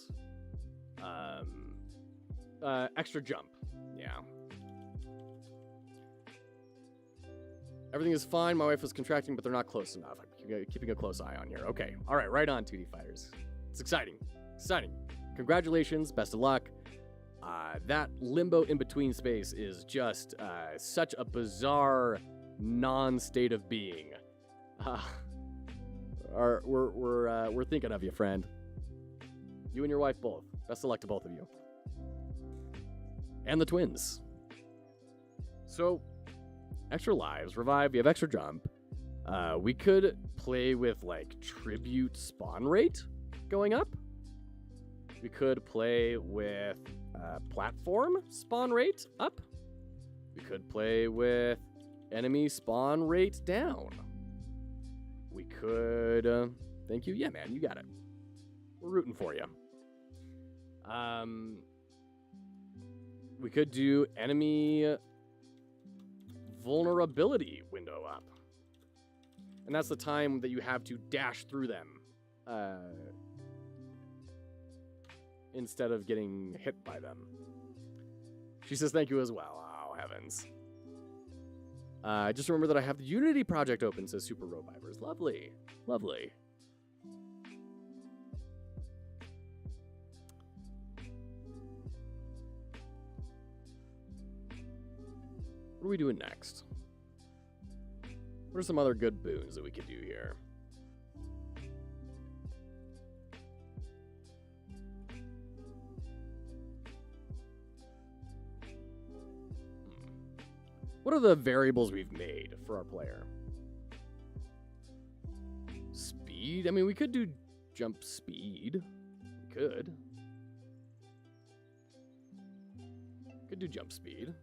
Extra jump. Yeah. Everything is fine. My wife is contracting, but they're not close enough. I'm keeping a close eye on here. Okay. All right. Right on, 2D Fighters. It's exciting. Exciting. Congratulations. Best of luck. That limbo in-between space is just such a bizarre non-state of being. We're thinking of you, friend. You and your wife both. Best of luck to both of you. And the twins. So, extra lives, revive, we have extra jump. We could play with, like, tribute spawn rate going up. We could play with platform spawn rate up. We could play with enemy spawn rate down. We could... thank you. Yeah, man, you got it. We're rooting for you. We could do enemy vulnerability window up. And that's the time that you have to dash through them instead of getting hit by them. She says thank you as well. Oh, heavens. Just remember that I have the Unity project open, says Super Robivers. Lovely. Lovely. What are we doing next? What are some other good boons that we could do here? What are the variables we've made for our player? Speed? I mean, we could do jump speed. We could. Could do jump speed.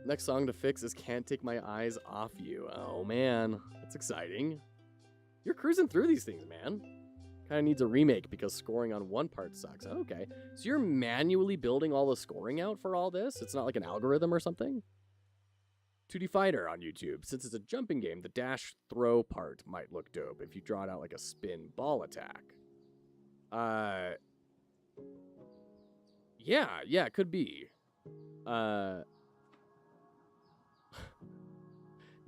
Next song to fix is Can't Take My Eyes Off You. Oh, man. That's exciting. You're cruising through these things, man. Kind of needs a remake because scoring on one part sucks. Okay. So you're manually building all the scoring out for all this? It's not like an algorithm or something? 2D Fighter on YouTube. Since it's a jumping game, the dash throw part might look dope if you draw it out like a spin ball attack. Yeah, it could be. Now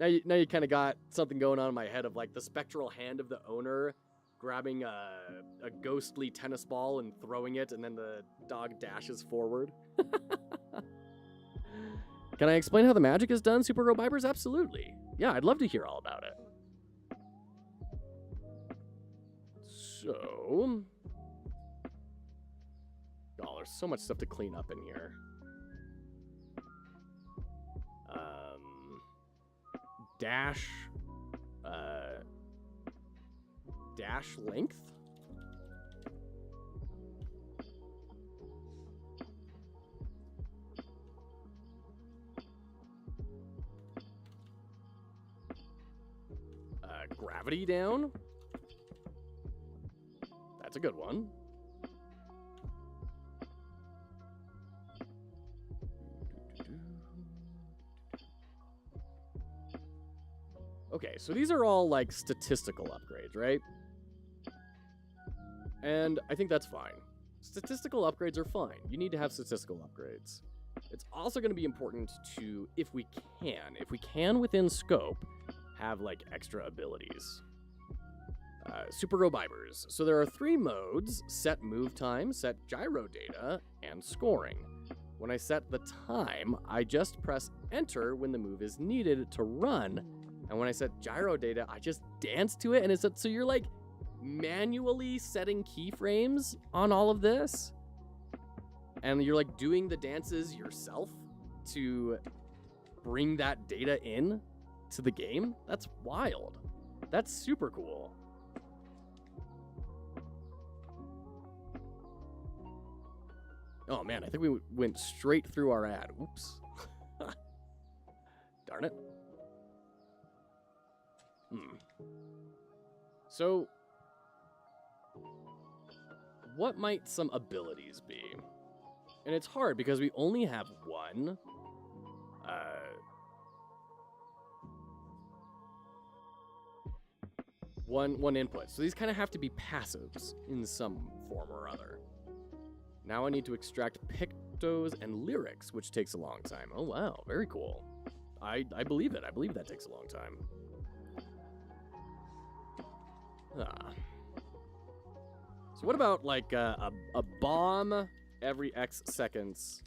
you kind of got something going on in my head of like the spectral hand of the owner grabbing a ghostly tennis ball and throwing it, and then the dog dashes forward. Can I explain how the magic is done, Super Robivers? Absolutely. Yeah, I'd love to hear all about it. So... oh, there's so much stuff to clean up in here. Dash length. Gravity down. That's a good one. Okay, so these are all like statistical upgrades, right? And I think that's fine. Statistical upgrades are fine. You need to have statistical upgrades. It's also going to be important to, if we can within scope, have like extra abilities. Super Robibers. So there are 3 modes: set move time, set gyro data, and scoring. When I set the time, I just press enter when the move is needed to run. And when I set gyro data, I just dance to it. And it's so you're like manually setting keyframes on all of this. And you're like doing the dances yourself to bring that data in to the game. That's wild. That's super cool. Oh man, I think we went straight through our ad. Oops. Darn it. So, what might some abilities be? And it's hard because we only have one. One input. So these kind of have to be passives in some form or other. Now I need to extract pictos and lyrics, which takes a long time. Oh wow, very cool. I believe it. I believe that takes a long time. So what about like a bomb every X seconds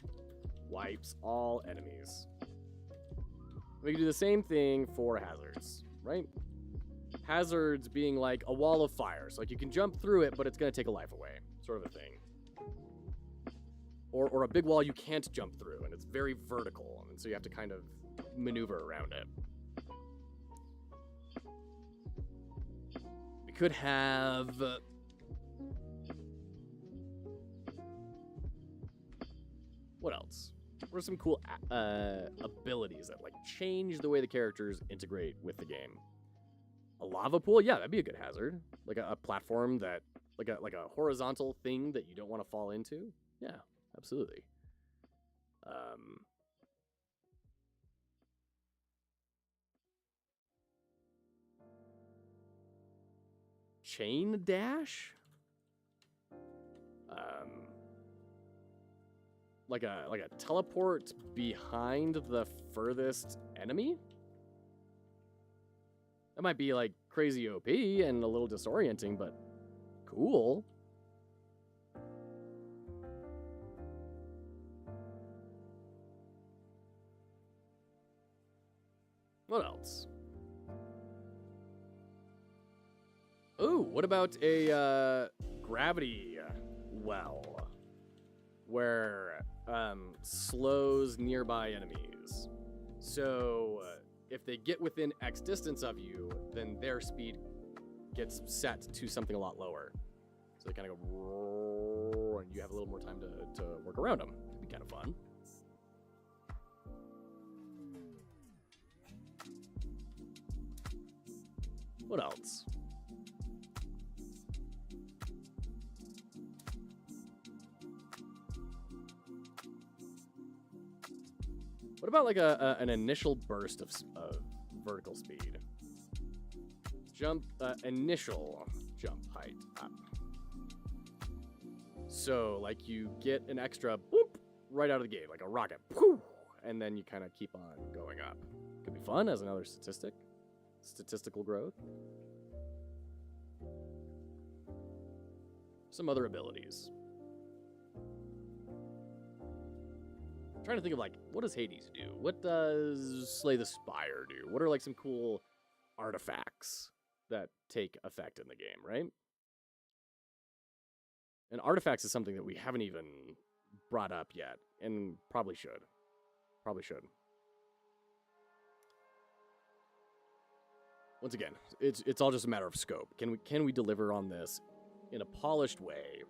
wipes all enemies? We can do the same thing for hazards, right? Hazards being like a wall of fire. So like you can jump through it, but it's going to take a life away, sort of a thing. Or a big wall you can't jump through, and it's very vertical, and so you have to kind of maneuver around it. We could have... what else? What are some cool abilities that like change the way the characters integrate with the game? A lava pool? Yeah, that'd be a good hazard. Like a platform that... like a horizontal thing that you don't want to fall into? Yeah. Absolutely. Chain dash? Like a teleport behind the furthest enemy? That might be like crazy OP and a little disorienting, but cool. What else? Ooh, what about a gravity well, where slows nearby enemies. So if they get within X distance of you, then their speed gets set to something a lot lower. So they kind of go, and you have a little more time to work around them. It'd be kind of fun. What else? What about like an initial burst of vertical speed? Jump, initial jump height up. So like you get an extra boop right out of the gate, like a rocket, poof, and then you kind of keep on going up. Could be fun as another statistical growth. Some other abilities. I'm trying to think of like, what does Hades do? What does Slay the Spire do? What are like some cool artifacts that take effect in the game, right? And artifacts is something that we haven't even brought up yet, and probably should. Probably should. Once again, it's all just a matter of scope. Can we deliver on this in a polished way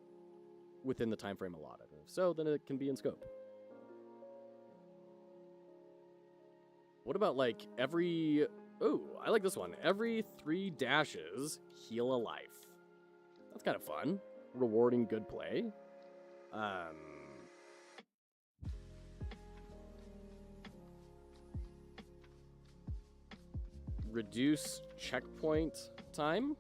within the time frame allotted? If so, then it can be in scope. What about like every... Ooh, I like this one. Every 3 dashes, heal a life. That's kind of fun. Rewarding good play. Reduce checkpoint time.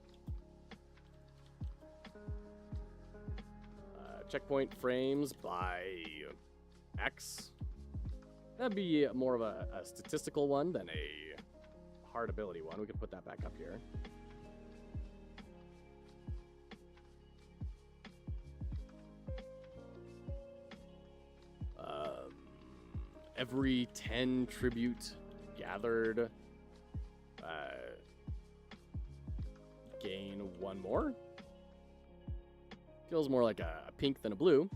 Checkpoint frames by X. That'd be more of a statistical one than a hard ability one. We can put that back up here. every 10 tribute gathered, gain 1 more. Feels more like a pink than a blue.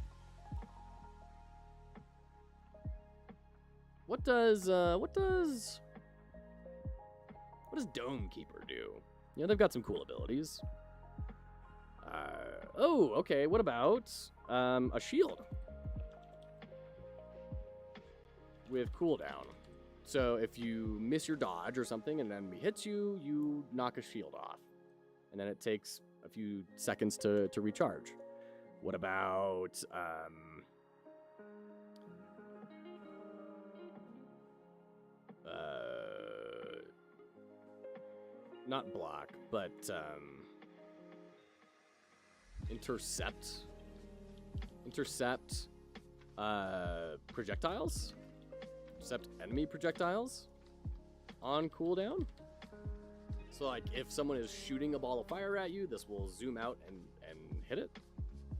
What does Dome Keeper do? You know, they've got some cool abilities. Oh, okay. What about a shield with cooldown? So if you miss your dodge or something and an enemy hits you, you knock a shield off, and then it takes a few seconds to recharge. What about not block, but intercept projectiles, intercept enemy projectiles on cooldown. So like if someone is shooting a ball of fire at you, this will zoom out and hit it,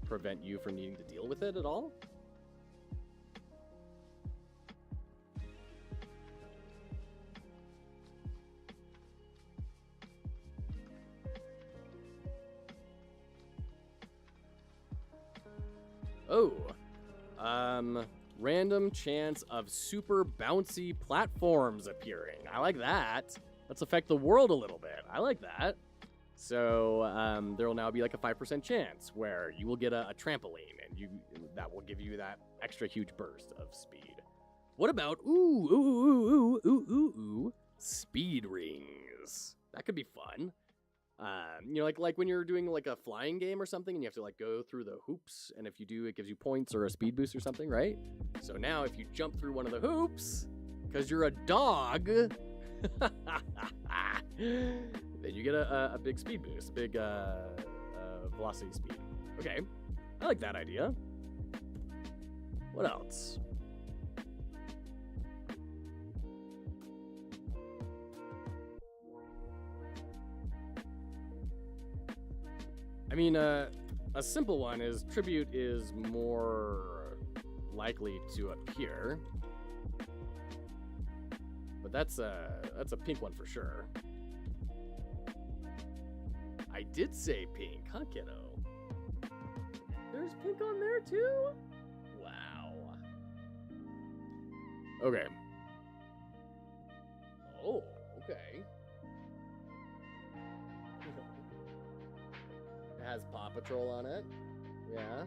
prevent you from needing to deal with it at all. Oh, random chance of super bouncy platforms appearing. I like that. Let's affect the world a little bit. I like that. So there will now be like a 5% chance where you will get a trampoline, and that will give you that extra huge burst of speed. What about speed rings? That could be fun. You know, like when you're doing like a flying game or something, and you have to like go through the hoops, and if you do, it gives you points or a speed boost or something, right? So now if you jump through one of the hoops, because you're a dog, then you get a big speed boost, big velocity speed. Okay, I like that idea. What else? I mean, a simple one is tribute is more likely to appear, but that's a pink one for sure. I did say pink, huh, kiddo? There's pink on there too? Wow. Okay. Oh, okay. It has Paw Patrol on it. Yeah.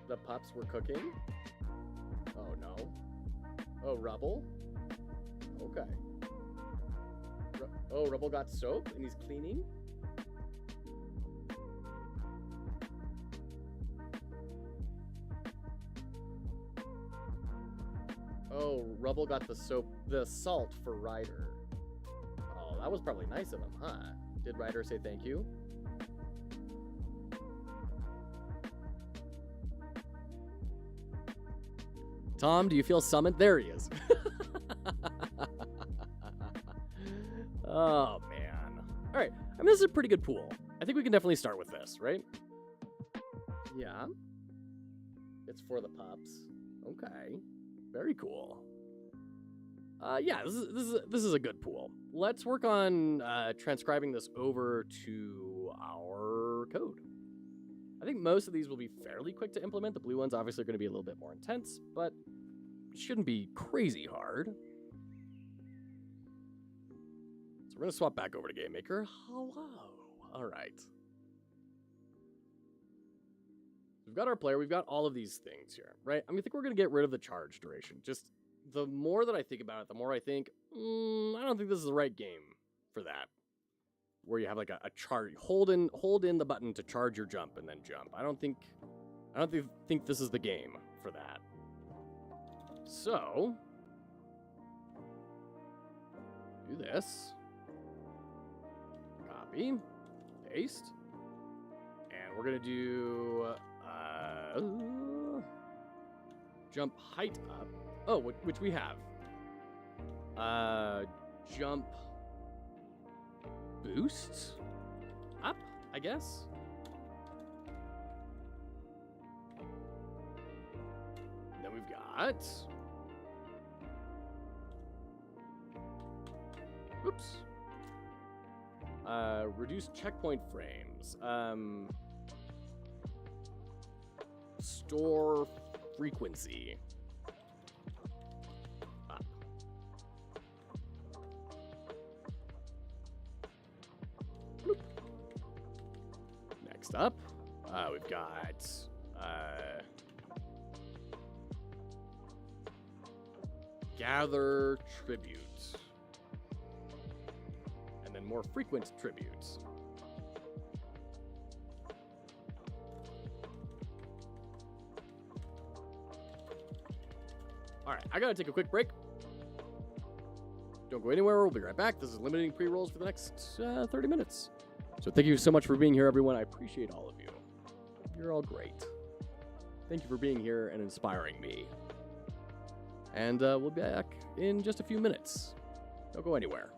The pups were cooking. Oh no. Oh, Rubble. Okay. Oh, Rubble got soap and he's cleaning. Oh, Rubble got the salt for Ryder. Oh, that was probably nice of him, huh? Did Ryder say thank you? Tom, do you feel summoned? There he is. Oh, man. All right. I mean, this is a pretty good pool. I think we can definitely start with this, right? Yeah. It's for the pups. Okay. Very cool. Yeah, this is a good pool. Let's work on transcribing this over to our code. I think most of these will be fairly quick to implement. The blue ones obviously are going to be a little bit more intense, but it shouldn't be crazy hard. So we're going to swap back over to GameMaker. Hello. All right. We've got our player. We've got all of these things here, right? I think we're going to get rid of the charge duration. Just the more that I think about it, the more I think, I don't think this is the right game for that. Where you have like a charge, hold in the button to charge your jump and then jump. I don't think this is the game for that. So do this. Copy, paste, and we're gonna do jump height up. Oh, which we have. Jump boost up, I guess. got... Oops. Reduce checkpoint frames. Store frequency. Bloop. Next up, we've got gather tribute. And then more frequent tributes. All right, I gotta take a quick break. Don't go anywhere. We'll be right back. This is limiting pre-rolls for the next 30 minutes. So thank you so much for being here, everyone. I appreciate all of you. You're all great. Thank you for being here and inspiring me. And we'll be back in just a few minutes. Don't go anywhere.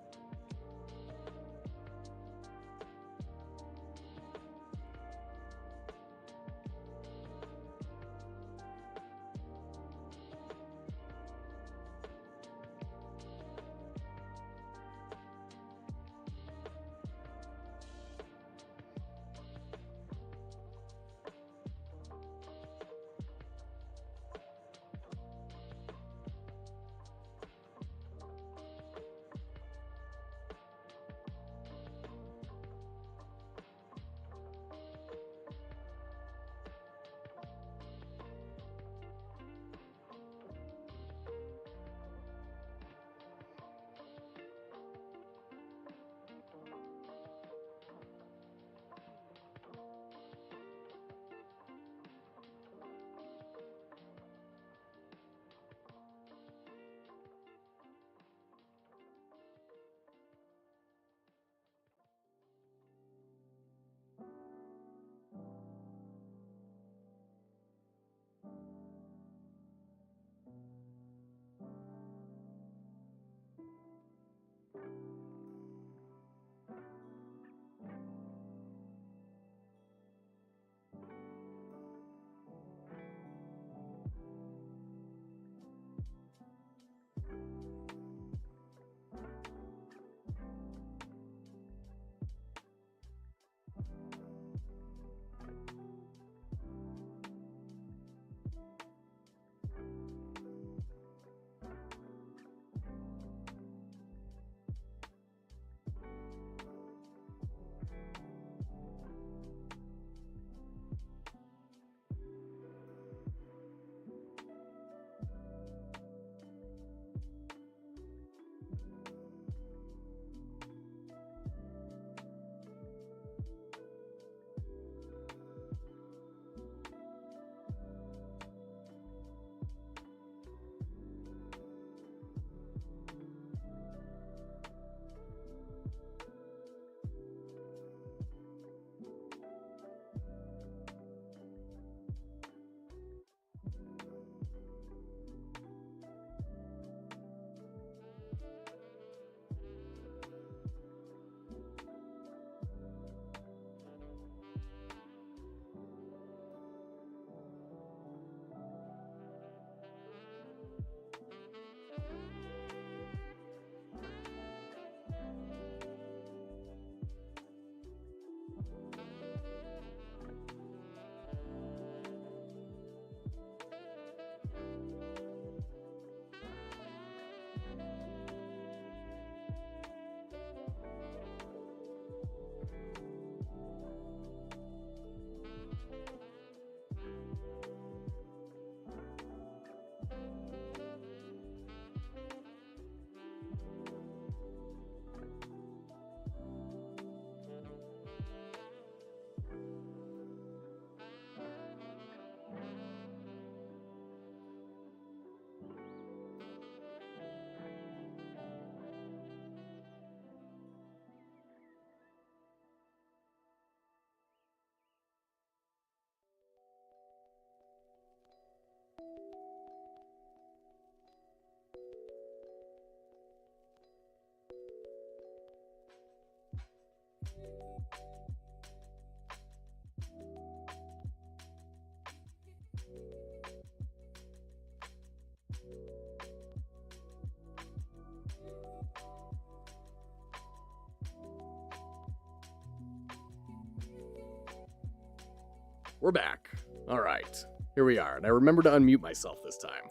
we're back. All right, here we are. And I remember to unmute myself this time.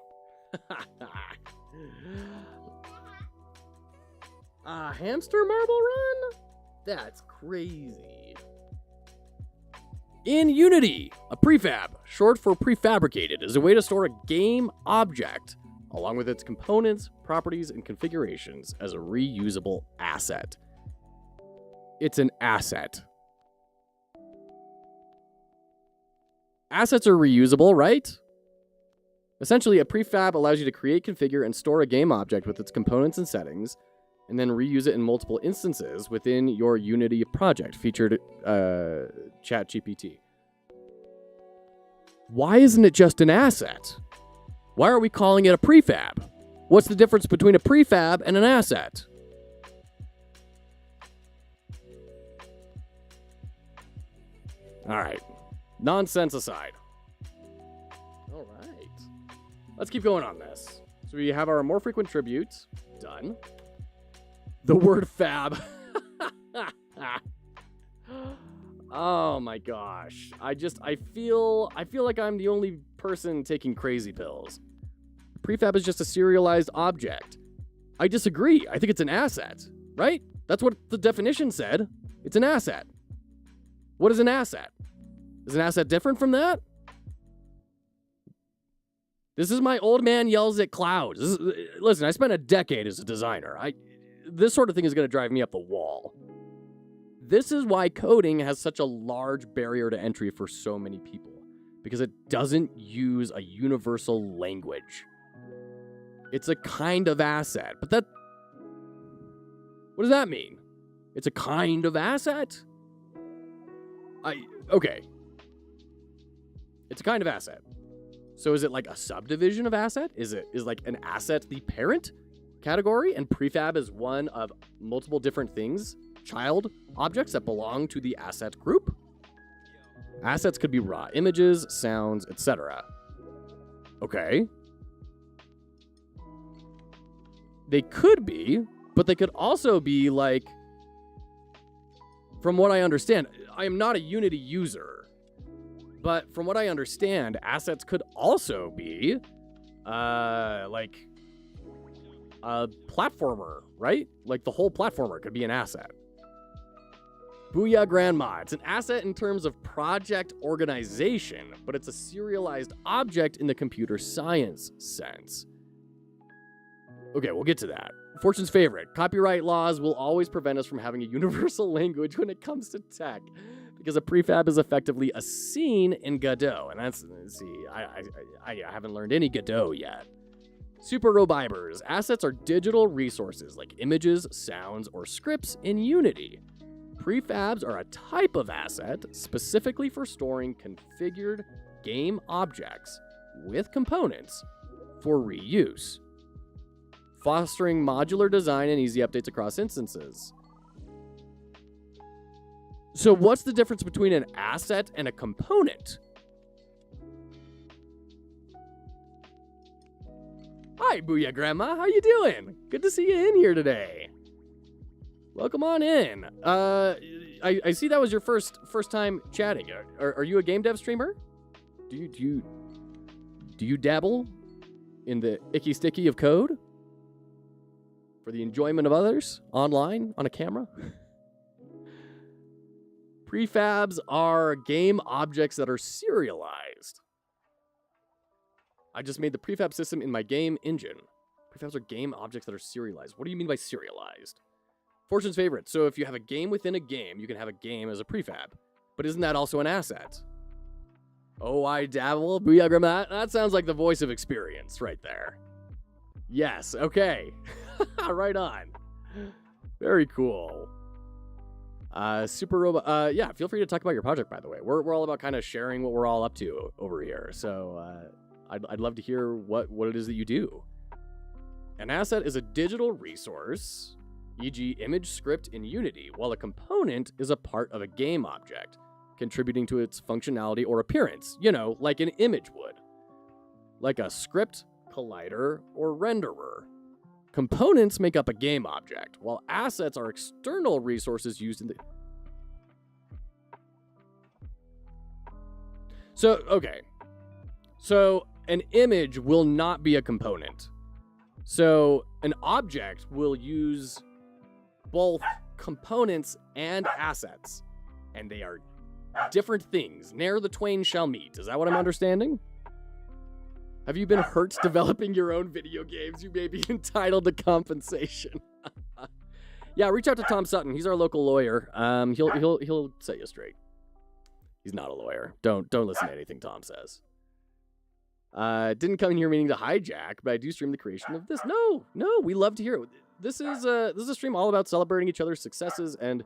Hamster marble run? That's crazy. In Unity, a prefab, short for prefabricated, is a way to store a game object, along with its components, properties, and configurations as a reusable asset. It's an asset. Assets are reusable, right? Essentially, a prefab allows you to create, configure, and store a game object with its components and settings, and then reuse it in multiple instances within your Unity project, featured ChatGPT. Why isn't it just an asset? Why are we calling it a prefab? What's the difference between a prefab and an asset? All right, nonsense aside. All right, let's keep going on this. So we have our more frequent tributes done. The word fab. Oh my gosh. I feel like I'm the only person taking crazy pills. Prefab is just a serialized object. I disagree. I think it's an asset, right? That's what the definition said. It's an asset. What is an asset? Is an asset different from that? This is my old man yells at clouds. Listen, I spent a decade as a designer. This sort of thing is going to drive me up the wall. This is why coding has such a large barrier to entry for so many people, because it doesn't use a universal language. It's a kind of asset, but what does that mean? It's a kind of asset? Okay. It's a kind of asset. So is it like a subdivision of asset? Is like an asset the parent category, and prefab is one of multiple different things, child objects that belong to the asset group? Assets could be raw images, sounds, etc. Okay. They could be, but they could also be like, from what I understand, I am not a Unity user, but from what I understand, assets could also be like a platformer, right? Like the whole platformer could be an asset. Booyah Grandma. It's an asset in terms of project organization, but it's a serialized object in the computer science sense. Okay, we'll get to that. Fortune's favorite. Copyright laws will always prevent us from having a universal language when it comes to tech, because a prefab is effectively a scene in Godot. And that's, see, I haven't learned any Godot yet. Super Robibers. Assets are digital resources like images, sounds, or scripts in Unity. Prefabs are a type of asset specifically for storing configured game objects with components for reuse, fostering modular design and easy updates across instances. So what's the difference between an asset and a component? Hi, Booyah Grandma. How you doing? Good to see you in here today. Welcome on in. I see that was your first time chatting. Are you a game dev streamer? Do you dabble in the icky sticky of code for the enjoyment of others online on a camera? Prefabs are game objects that are serialized. I just made the prefab system in my game engine. Prefabs are game objects that are serialized. What do you mean by serialized? Fortune's favorite. So if you have a game within a game, you can have a game as a prefab. But isn't that also an asset? Oh, I dabble. Booyah Grandma. That sounds like the voice of experience right there. Yes, okay. Right on. Very cool. Super Robot. Yeah, feel free to talk about your project, by the way. We're all about kind of sharing what we're all up to over here. So I'd love to hear what it is that you do. An asset is a digital resource, e.g. image script in Unity, while a component is a part of a game object, contributing to its functionality or appearance, like an image would. Like a script, collider, or renderer. Components make up a game object, while assets are external resources used in the... So, okay. So, an image will not be a component. So, an object will use both components and assets. And they are different things. Ne'er the twain shall meet. Is that what I'm understanding? Have you been hurt developing your own video games? You may be entitled to compensation. Yeah, reach out to Tom Sutton. He's our local lawyer. He'll set you straight. He's not a lawyer. Don't listen to anything Tom says. Didn't come in here meaning to hijack, but I do stream the creation of this. No, we love to hear it. This is a stream all about celebrating each other's successes, and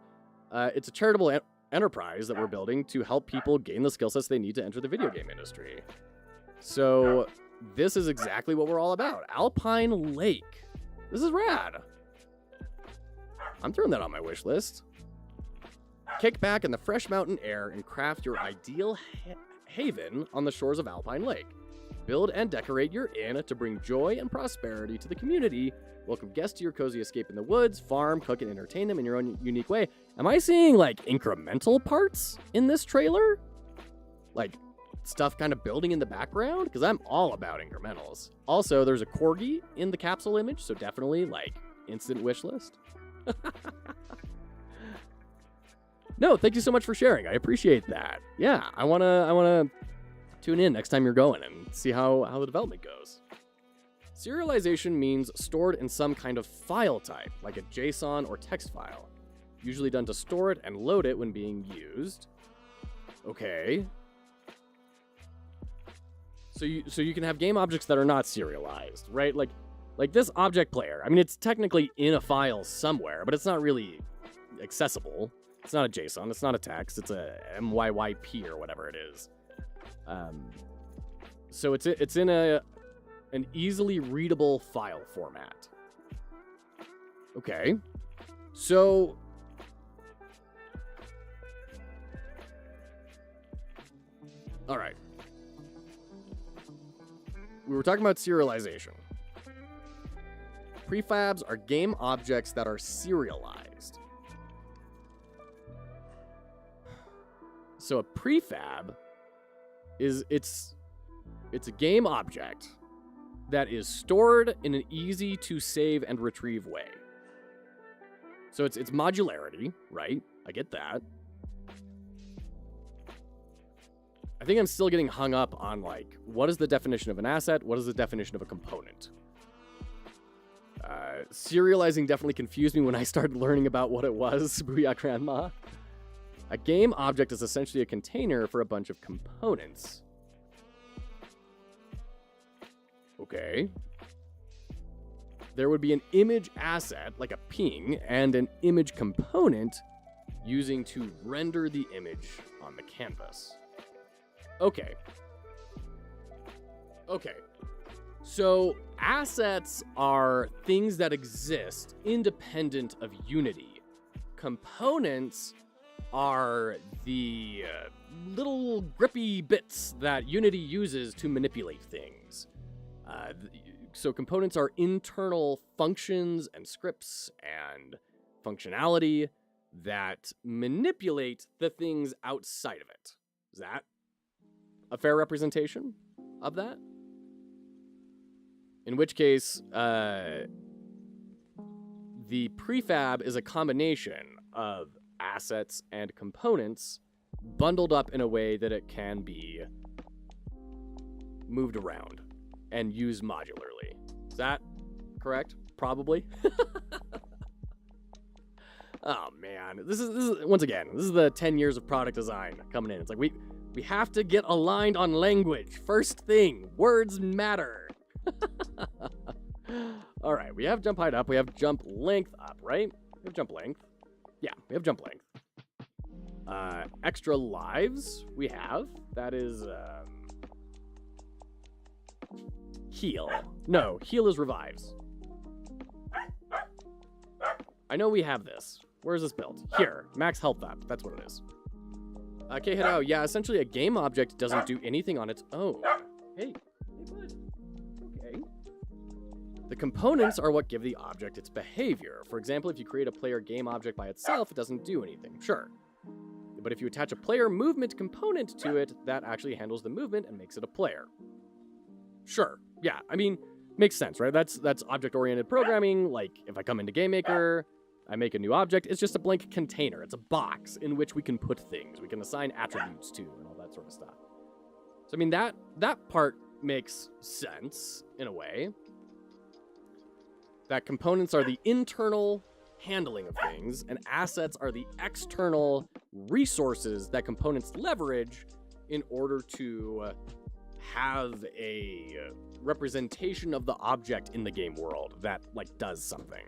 it's a charitable enterprise that we're building to help people gain the skill sets they need to enter the video game industry. So this is exactly what we're all about. Alpine Lake. This is rad. I'm throwing that on my wish list. Kick back in the fresh mountain air and craft your ideal haven on the shores of Alpine Lake. Build and decorate your inn to bring joy and prosperity to the community. Welcome guests to your cozy escape in the woods. Farm, cook, and entertain them in your own unique way. Am I seeing, like, incremental parts in this trailer? Like, stuff kind of building in the background? Because I'm all about incrementals. Also, there's a corgi in the capsule image, so definitely, like, instant wish list. No, thank you so much for sharing. I appreciate that. Yeah, I wanna tune in next time you're going and see how the development goes. Serialization means stored in some kind of file type, like a JSON or text file, usually done to store it and load it when being used. Okay. So you can have game objects that are not serialized, right? Like this object player. I mean, it's technically in a file somewhere, but it's not really accessible. It's not a JSON. It's not a text. It's a MYYP or whatever it is. So it's in an easily readable file format. Okay. So all right. We were talking about serialization. Prefabs are game objects that are serialized. So a prefab is it's a game object that is stored in an easy to save and retrieve way. So it's modularity, right? I get that. I think I'm still getting hung up on, like, what is the definition of an asset? What is the definition of a component? Serializing definitely confused me when I started learning about what it was. Booyah, Grandma. A game object is essentially a container for a bunch of components. Okay. There would be an image asset, like a ping, and an image component using to render the image on the canvas. Okay. So assets are things that exist independent of Unity. Components are the little grippy bits that Unity uses to manipulate things. So components are internal functions and scripts and functionality that manipulate the things outside of it. Is that a fair representation of that? In which case, the prefab is a combination of assets and components bundled up in a way that it can be moved around and used modularly. Is that correct? Probably. Oh man, this is once again, this is the 10 years of product design coming in. It's like we have to get aligned on language. First thing, words matter. All right, we have jump height up. We have jump length up, right? We have jump length. Yeah, we have jump length. Extra lives we have. That is heal. No, heal is revives. I know we have this. Where is this built? Here, max health up. That's what it is. Okay, Hidao. Yeah, essentially a game object doesn't do anything on its own. Hey bud. Okay. The components are what give the object its behavior. For example, if you create a player game object by itself, it doesn't do anything. Sure. But if you attach a player movement component to it, that actually handles the movement and makes it a player. Sure. Yeah, I mean, makes sense, right? That's object-oriented programming. Like, if I come into GameMaker, I make a new object, it's just a blank container. It's a box in which we can put things. We can assign attributes to and all that sort of stuff. So, I mean, that part makes sense, in a way. That components are the internal handling of things, and assets are the external resources that components leverage in order to have a representation of the object in the game world that, like, does something.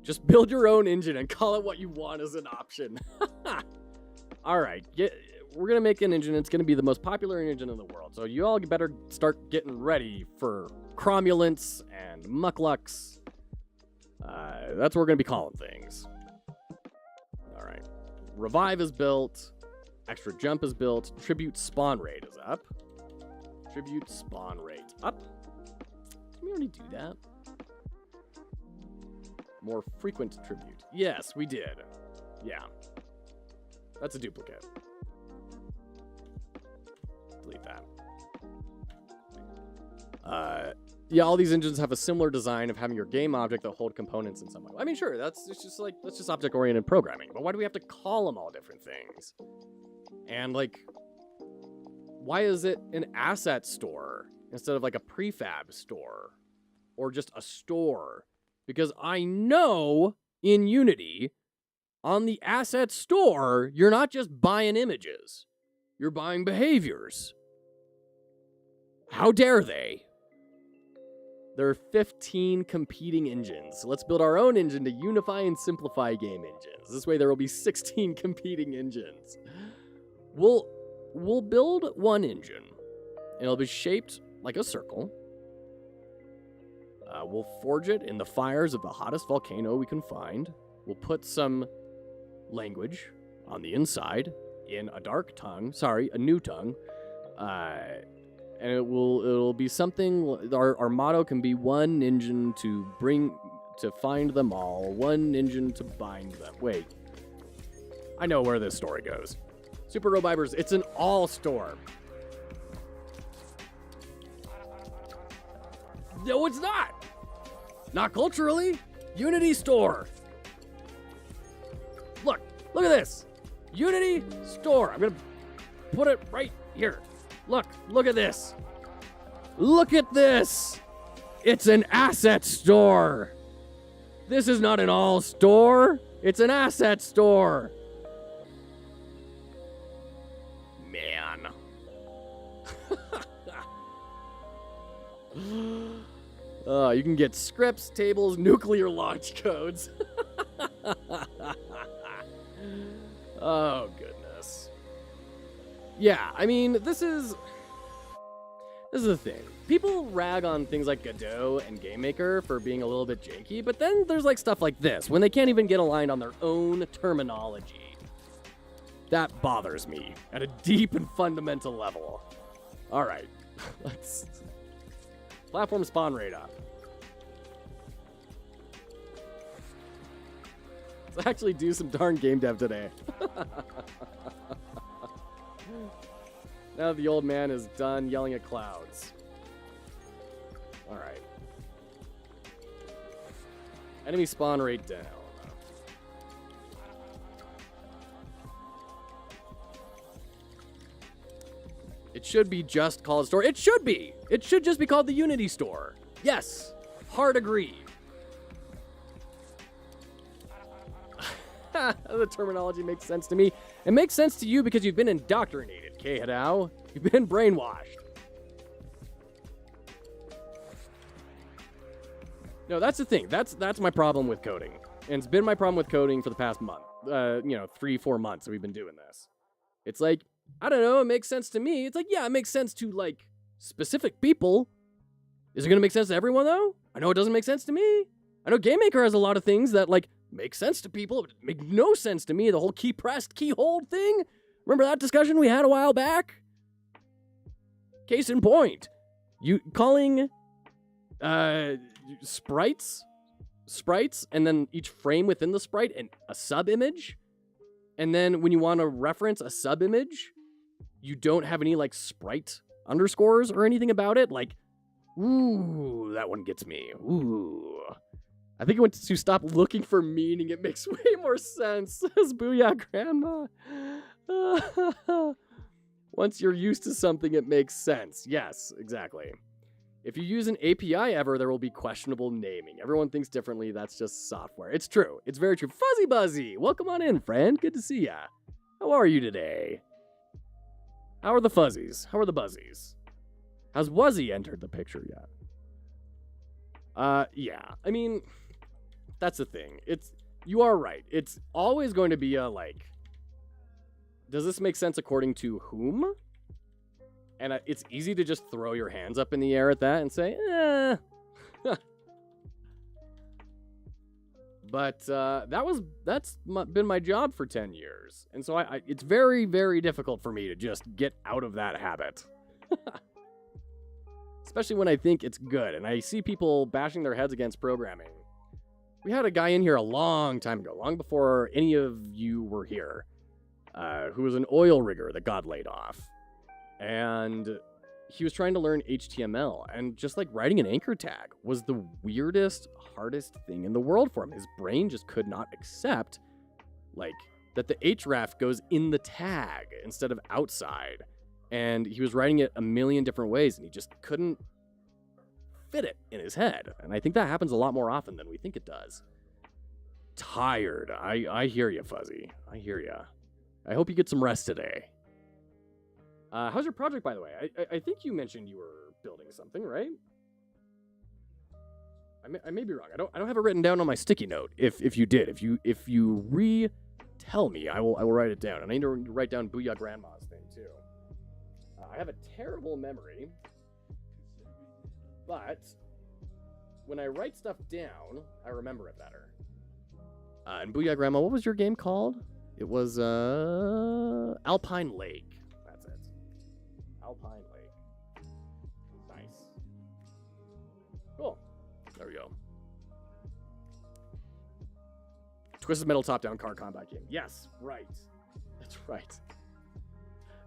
Just build your own engine and call it what you want as an option. All right, we're going to make an engine. It's going to be the most popular engine in the world. So you all better start getting ready for cromulence and mucklucks. That's what we're going to be calling things. All right. Revive is built. Extra jump is built. Tribute spawn rate is up. Tribute spawn rate up. Did we already do that? More frequent tribute. Yes, we did. Yeah. That's a duplicate. Delete that. Yeah, all these engines have a similar design of having your game object that hold components in some way. I mean, sure, that's just object-oriented programming. But why do we have to call them all different things? And, like, why is it an asset store instead of, like, a prefab store? Or just a store? Because I know in Unity, on the asset store, you're not just buying images. You're buying behaviors. How dare they? There are 15 competing engines. So let's build our own engine to unify and simplify game engines. This way there will be 16 competing engines. We'll build one engine, and it'll be shaped like a circle. We'll forge it in the fires of the hottest volcano we can find. We'll put some language on the inside in a new tongue. And it'll be something, our motto can be one engine to find them all, one engine to bind them. Wait, I know where this story goes. Super Robibers, it's an all store. No, it's not. Not culturally. Unity store. Look at this. Unity store. I'm going to put it right here. Look at this. Look at this. It's an asset store. This is not an all store. It's an asset store. Man. You can get scripts, tables, nuclear launch codes. Oh, goodness. Yeah, I mean, this is the thing. People rag on things like Godot and GameMaker for being a little bit janky, but then there's like stuff like this, when they can't even get aligned on their own terminology. That bothers me at a deep and fundamental level. All right, let's platform spawn rate up. Let's actually do some darn game dev today. Now the old man is done yelling at clouds. All right. Enemy spawn rate down. It should be just called store. It should be. It should just be called the Unity store. Yes. Hard agree. The terminology makes sense to me. It makes sense to you because you've been indoctrinated, K-Hadao. You've been brainwashed. No, that's the thing. That's my problem with coding. And it's been my problem with coding for the past month. 3-4 months that we've been doing this. It's like, I don't know, it makes sense to me. It's like, yeah, it makes sense to, like, specific people. Is it going to make sense to everyone, though? I know it doesn't make sense to me. I know GameMaker has a lot of things that, like, make sense to people, but make no sense to me. The whole key pressed, key hold thing. Remember that discussion we had a while back? Case in point. You calling sprites, and then each frame within the sprite and a sub image, And then when you want to reference a sub-image, you don't have any like sprite underscores or anything about it. Like, ooh, that one gets me. Ooh. I think it went to stop looking for meaning. It makes way more sense, says Booyah Grandma. Once you're used to something, it makes sense. Yes, exactly. If you use an API ever, there will be questionable naming. Everyone thinks differently. That's just software. It's true. It's very true. Fuzzy Buzzy, welcome on in, friend. Good to see ya. How are you today? How are the fuzzies? How are the buzzies? Has Wuzzy entered the picture yet? Yeah. I mean, that's the thing. You are right. It's always going to be a, like, does this make sense according to whom? And it's easy to just throw your hands up in the air at that and say, eh. But that's been my job for 10 years. And so it's very, very difficult for me to just get out of that habit. Especially when I think it's good and I see people bashing their heads against programming. We had a guy in here a long time ago, long before any of you were here, who was an oil rigger that got laid off. And he was trying to learn HTML, and just like writing an anchor tag was the weirdest, hardest thing in the world for him. His brain just could not accept, like, that the href goes in the tag instead of outside. And he was writing it a million different ways, and he just couldn't fit it in his head. And I think that happens a lot more often than we think it does. Tired. I hear you, Fuzzy. I hear you. I hope you get some rest today. How's your project, by the way? I think you mentioned you were building something, right? I may be wrong. I don't have it written down on my sticky note. If you did, if you re-tell me, I will write it down. And I need to write down Booyah Grandma's thing too. I have a terrible memory, but when I write stuff down, I remember it better. And Booyah Grandma, what was your game called? It was Alpine Lake. That's it. Alpine Lake. Nice. Cool. There we go. Twisted Metal top-down car combat game. Yes, right. That's right.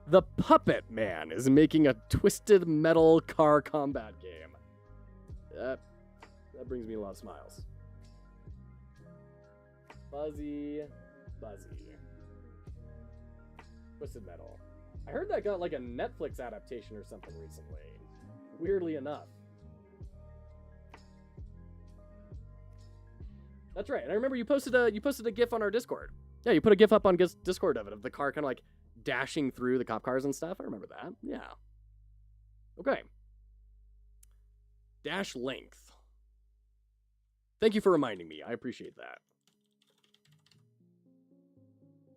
The Puppet Man is making a Twisted Metal car combat game. That brings me a lot of smiles. Buzzy. Twisted Metal. I heard that got like a Netflix adaptation or something recently. Weirdly enough. That's right. And I remember you posted a GIF on our Discord. Yeah, you put a GIF up on Discord of it, of the car kind of like dashing through the cop cars and stuff. I remember that. Yeah. Okay. Dash length. Thank you for reminding me. I appreciate that.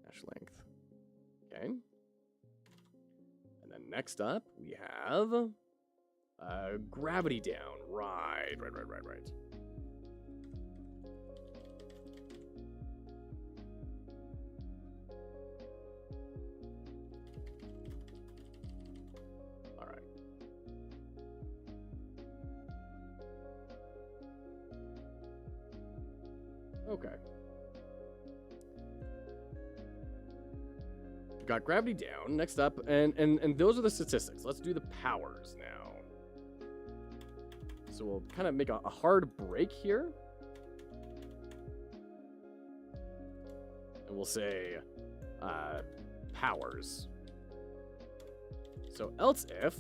Dash length. Okay. And then next up, we have gravity down. Right. Okay. Got gravity down. Next up, and those are the statistics. Let's do the powers now. So we'll kind of make a hard break here. And we'll say powers. So else if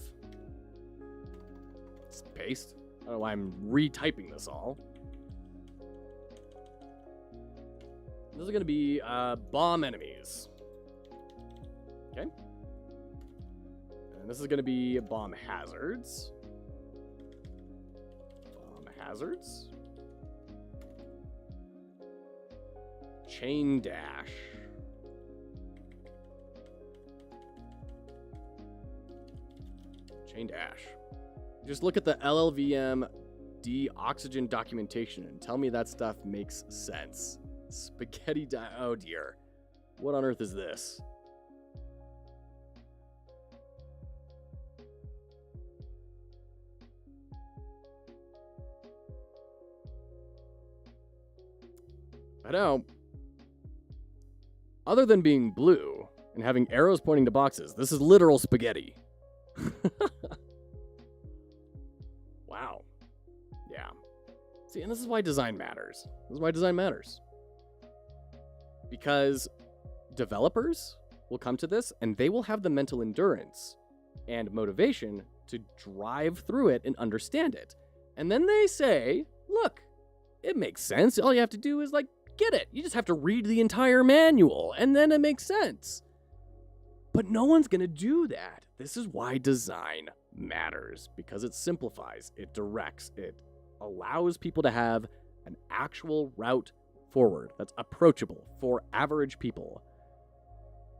it's paste. I don't know why I'm retyping this all. Those are going to be bomb enemies. Okay. And this is going to be bomb hazards. Chain dash. Just look at the LLVM oxygen documentation and tell me that stuff makes sense. Spaghetti oh dear. What on earth is this? I know. other than being blue and having arrows pointing to boxes, this is literal spaghetti. Wow. Yeah. See, and this is why design matters. This is why design matters. Because developers will come to this and they will have the mental endurance and motivation to drive through it and understand it. And then they say, look, it makes sense. All you have to do is, like, get it. You just have to read the entire manual, and then it makes sense. But no one's going to do that. This is why design matters, because it simplifies, it directs, it allows people to have an actual route forward that's approachable for average people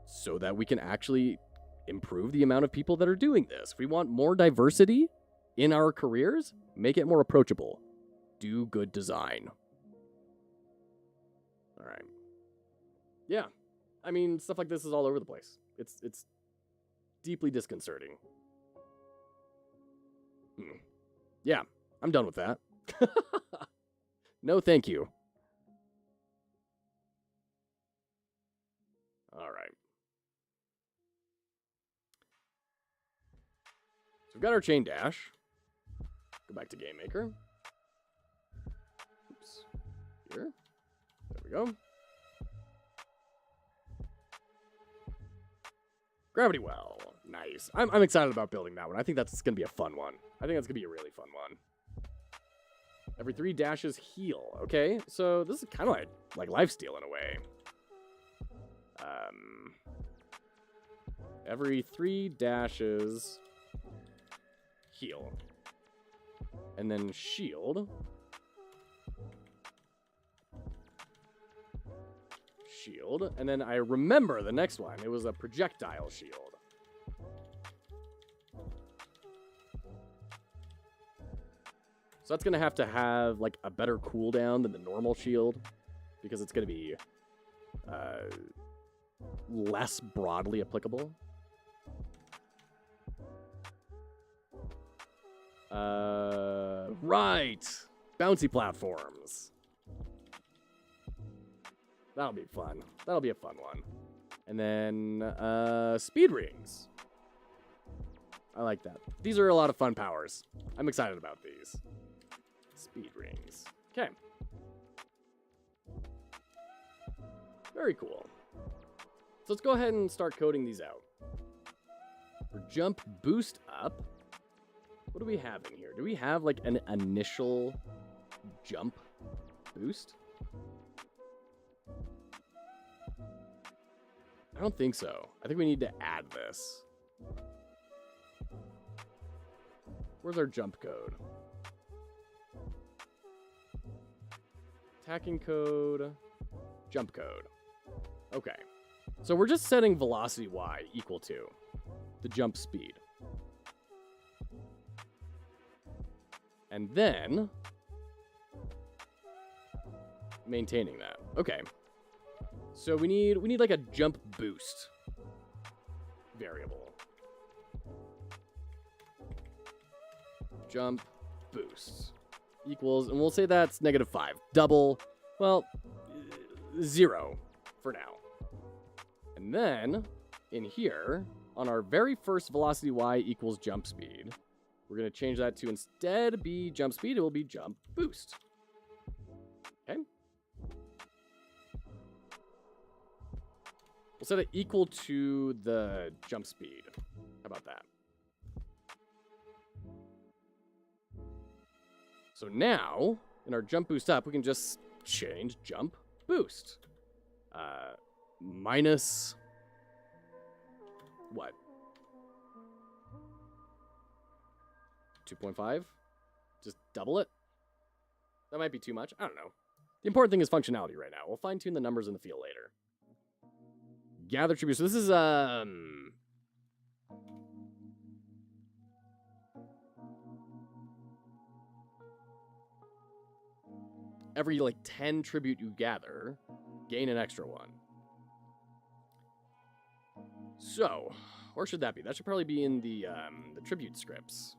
so that we can actually improve the amount of people that are doing this. If we want more diversity in our careers, make it more approachable. Do good design. All right. Yeah. I mean, stuff like this is all over the place. It's deeply disconcerting. Yeah, I'm done with that. No, thank you. All right. So we've got our chain dash. Go back to GameMaker. Oops. Here. There we go. Gravity well. Nice. I'm excited about building that one. I think that's going to be a fun one. I think that's going to be a really fun one. Every 3 dashes heal. Okay, so this is kind of like lifesteal in a way. Every 3 dashes heal. And then shield. Shield. And then I remember the next one. It was a projectile shield. So that's going to have like a better cooldown than the normal shield, because it's going to be less broadly applicable. Right. Bouncy platforms. That'll be fun. That'll be a fun one. And then speed rings. I like that. These are a lot of fun powers. I'm excited about these. Speed rings. Okay. Very cool. So let's go ahead and start coding these out. For jump boost up, what do we have in here? Do we have like an initial jump boost? I don't think so. I think we need to add this. Where's our jump code? Attacking code, jump code. Okay. So we're just setting velocity y equal to the jump speed. And then maintaining that. Okay. So we need like a jump boost variable. Jump boost equals, and we'll say that's -5. Double, well, 0 for now. And then in here, on our very first velocity y equals jump speed, we're going to change that to instead be jump speed, it will be jump boost. Okay. We'll set it equal to the jump speed. How about that? So now, in our jump boost up, we can just change jump boost. Minus what? 2.5? Just double it? That might be too much. I don't know. The important thing is functionality right now. We'll fine-tune the numbers in the field later. Gather tributes. So this is every like 10 tribute you gather, gain an extra one. So, where should that be? That should probably be in the tribute scripts.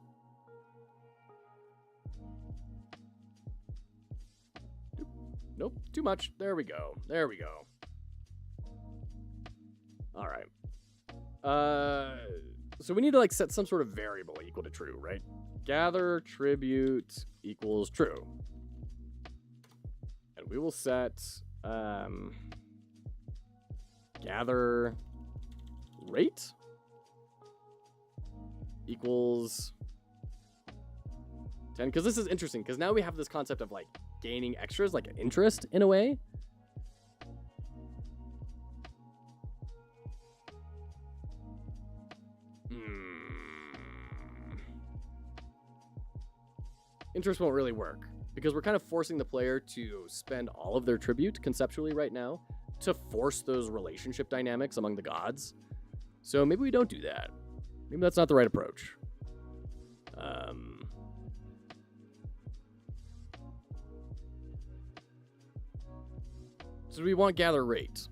Nope, too much. There we go. There we go. All right. So we need to like set some sort of variable equal to true, right? Gather tribute equals true. And we will set gather rate equals 10. Because this is interesting, because now we have this concept of like gaining extras, like an interest in a way. Interest won't really work because we're kind of forcing the player to spend all of their tribute conceptually right now to force those relationship dynamics among the gods. So maybe we don't do that. Maybe that's not the right approach. So do we want gather rate?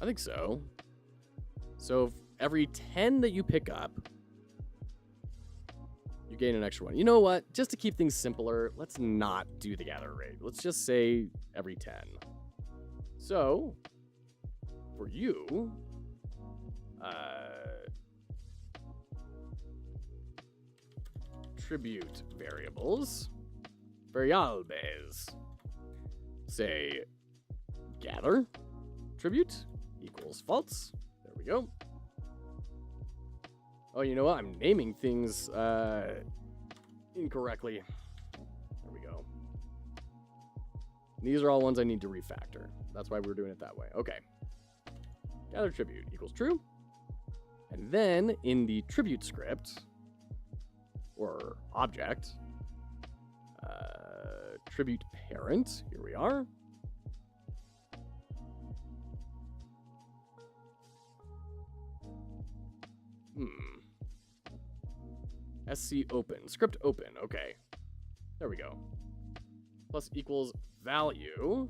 I think so. So every 10 that you pick up, you gain an extra one. You know what? Just to keep things simpler, let's not do the gather rate. Let's just say every 10. So, for you, tribute variables, variables, say gather tribute equals false. There we go. Oh, you know what? I'm naming things incorrectly. There we go. These are all ones I need to refactor. That's why we're doing it that way. Okay. Gather tribute equals true. And then in the tribute script, or object, tribute parent, here we are. SC open, script open, okay. There we go. Plus equals value.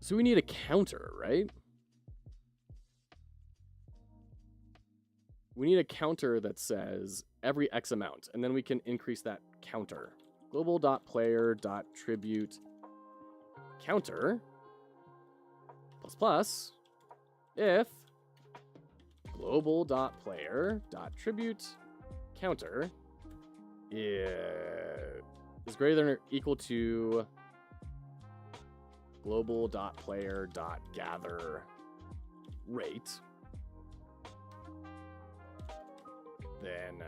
So we need a counter, right? We need a counter that says every X amount, and then we can increase that counter. Global.player.tribute counter plus if global.player.tribute counter is greater than or equal to global.player.gather rate, then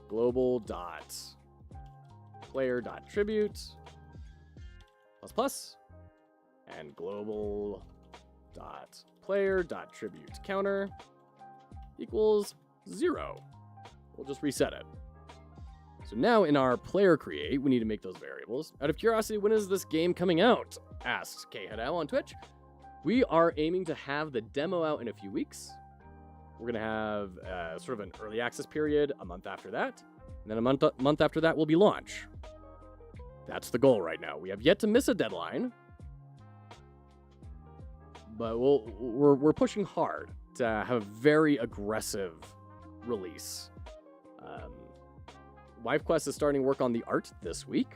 global.player.tribute plus and global.player.tribute counter equals 0. We'll just reset it. So now in our player create, we need to make those variables. Out of curiosity, when is this game coming out? Asks KHadao on Twitch. We are aiming to have the demo out in a few weeks. We're going to have sort of an early access period a month after that. And then a month after that will be launch. That's the goal right now. We have yet to miss a deadline. But we're pushing hard to have a very aggressive release. WifeQuest is starting work on the art this week.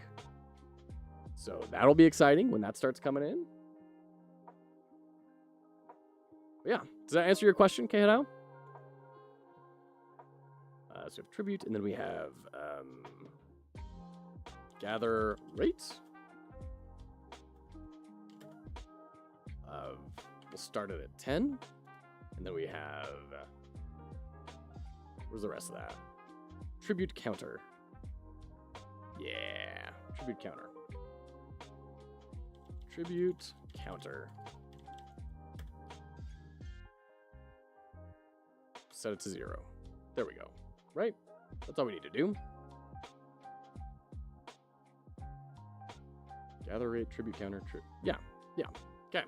So that'll be exciting when that starts coming in. But yeah, does that answer your question, KHadao? So we have tribute, and then we have gather rates. We'll start it at 10, and then we have, where's the rest of that? Tribute counter. Yeah, tribute counter. Tribute counter. Set it to 0. There we go. Right? That's all we need to do. Gather rate, tribute counter, yeah. Okay.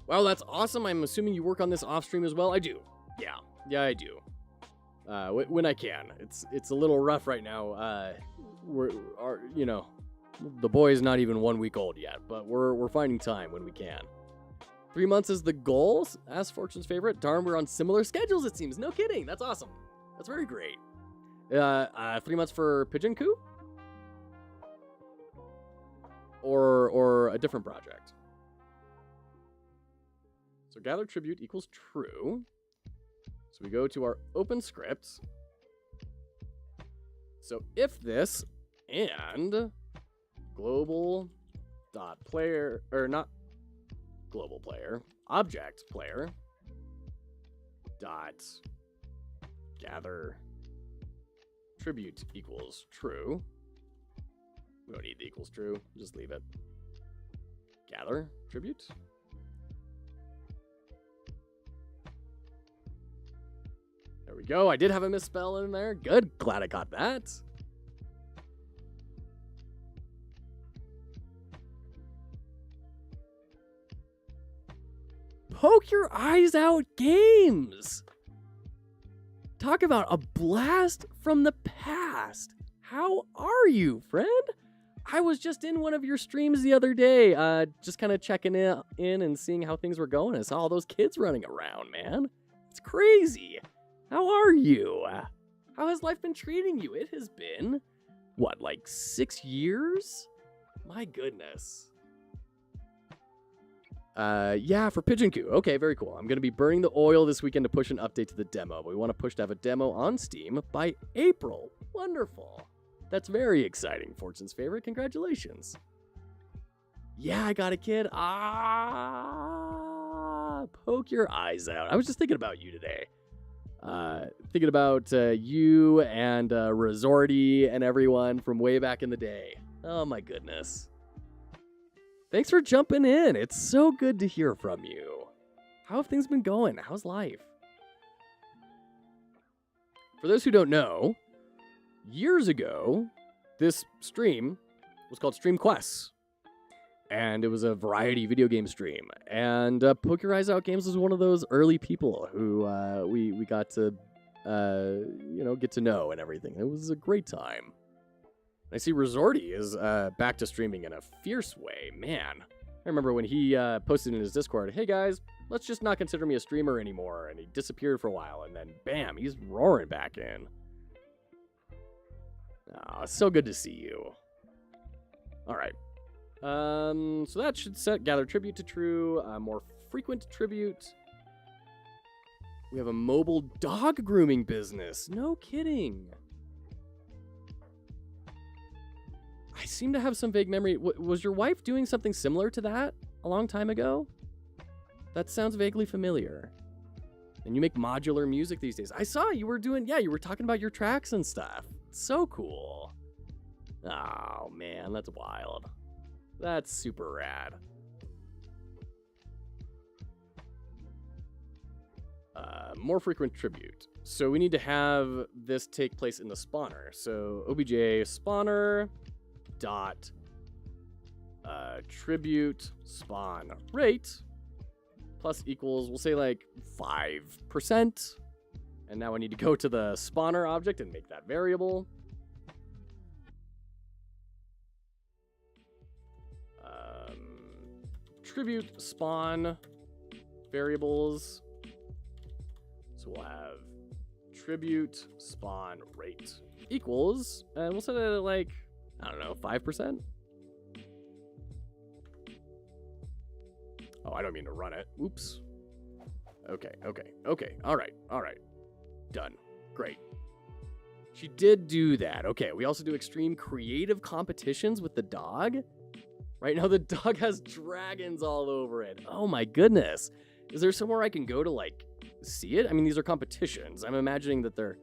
Well, that's awesome. I'm assuming you work on this off stream as well. I do. Yeah, I do. When I can. It's a little rough right now. The boy's not even 1 week old yet, but we're finding time when we can. 3 months is the goal, asks Fortune's favorite. Darn, we're on similar schedules, it seems. No kidding. That's awesome. That's very great. 3 months for Pigeon Coup? or a different project. So gather tribute equals true. So we go to our open script. So if this and global dot player, or not global player, object player dot gather tribute equals true. We don't need the equals true, just leave it. Gather tribute. There we go. I did have a misspell in there. Good. Glad I got that. Poke your eyes out games. Talk about a blast from the past. How are you, friend? I was just in one of your streams the other day, just kind of checking in and seeing how things were going. I saw all those kids running around, man. It's crazy. How are you? How has life been treating you? It has been, what, like 6 years? My goodness. Yeah, for Pigeon Coo. Okay, very cool. I'm going to be burning the oil this weekend to push an update to the demo. But we want to push to have a demo on Steam by April. Wonderful. That's very exciting. Fortune's favorite. Congratulations. Yeah, I got a kid. Poke your eyes out. I was just thinking about you today. Thinking about you and Resorty and everyone from way back in the day. Oh my goodness. Thanks for jumping in. It's so good to hear from you. How have things been going? How's life? For those who don't know, years ago, this stream was called Stream Quests. And it was a variety video game stream. And Poke Your Eyes Out Games was one of those early people who we got to, get to know and everything. It was a great time. I see Resorty is back to streaming in a fierce way. Man, I remember when he posted in his Discord, hey guys, let's just not consider me a streamer anymore. And he disappeared for a while. And then, bam, he's roaring back in. Oh, so good to see you. All right. So that should set gather tribute to true, more frequent tribute. We have a mobile dog grooming business. No kidding. I seem to have some vague memory. Was your wife doing something similar to that a long time ago? That sounds vaguely familiar. And you make modular music these days. I saw you were doing, you were talking about your tracks and stuff. So cool. Oh, man, that's wild. That's super rad. More frequent tribute. So we need to have this take place in the spawner. So obj spawner dot tribute spawn rate plus equals, we'll say like 5%. And now I need to go to the spawner object and make that variable. Tribute spawn variables. So we'll have tribute spawn rate equals, and we'll set it at like, I don't know, 5%. Oh, I don't mean to run it. Oops. Okay. All right. Done. Great. She did do that. Okay, we also do extreme creative competitions with the dog. Right now, the dog has dragons all over it. Oh my goodness. Is there somewhere I can go to, like, see it? I mean, these are competitions. I'm imagining that they're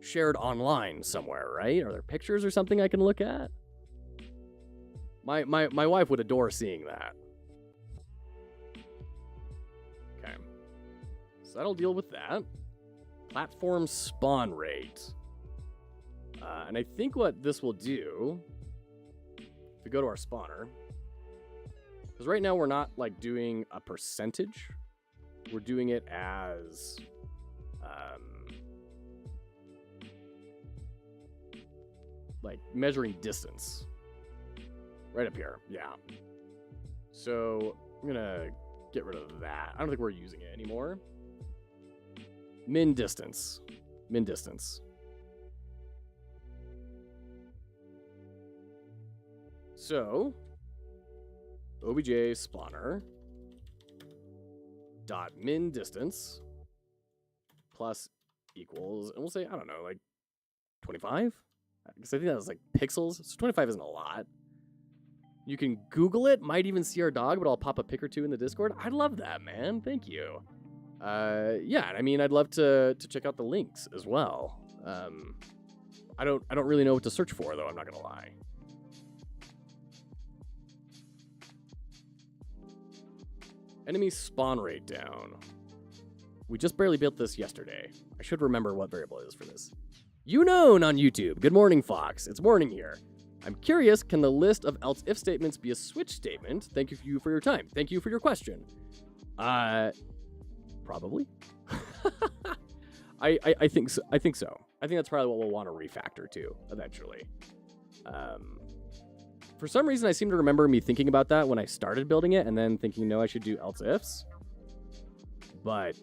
shared online somewhere, right? Are there pictures or something I can look at? My wife would adore seeing that. Okay. So that'll deal with that. Platform spawn rate. And I think what this will do, if we go to our spawner, because right now we're not like doing a percentage, we're doing it as like measuring distance. Right up here, yeah. So I'm gonna get rid of that. I don't think we're using it anymore. Min distance. So obj spawner dot min distance plus equals, and we'll say, I don't know, like 25? Because I think that was like pixels. So 25 isn't a lot. You can Google it, might even see our dog, but I'll pop a pic or two in the Discord. I love that, man. Thank you. Yeah, I mean, I'd love to check out the links as well. I don't really know what to search for, though, I'm not gonna lie. Enemy spawn rate down. We just barely built this yesterday. I should remember what variable it is for this. Unknown on YouTube. Good morning, Fox. It's morning here. I'm curious, can the list of else if statements be a switch statement? Thank you for your time. Thank you for your question. Probably. I think so. I think so. I think that's probably what we'll want to refactor to eventually. For some reason, I seem to remember me thinking about that when I started building it and then thinking, no, I should do else ifs. But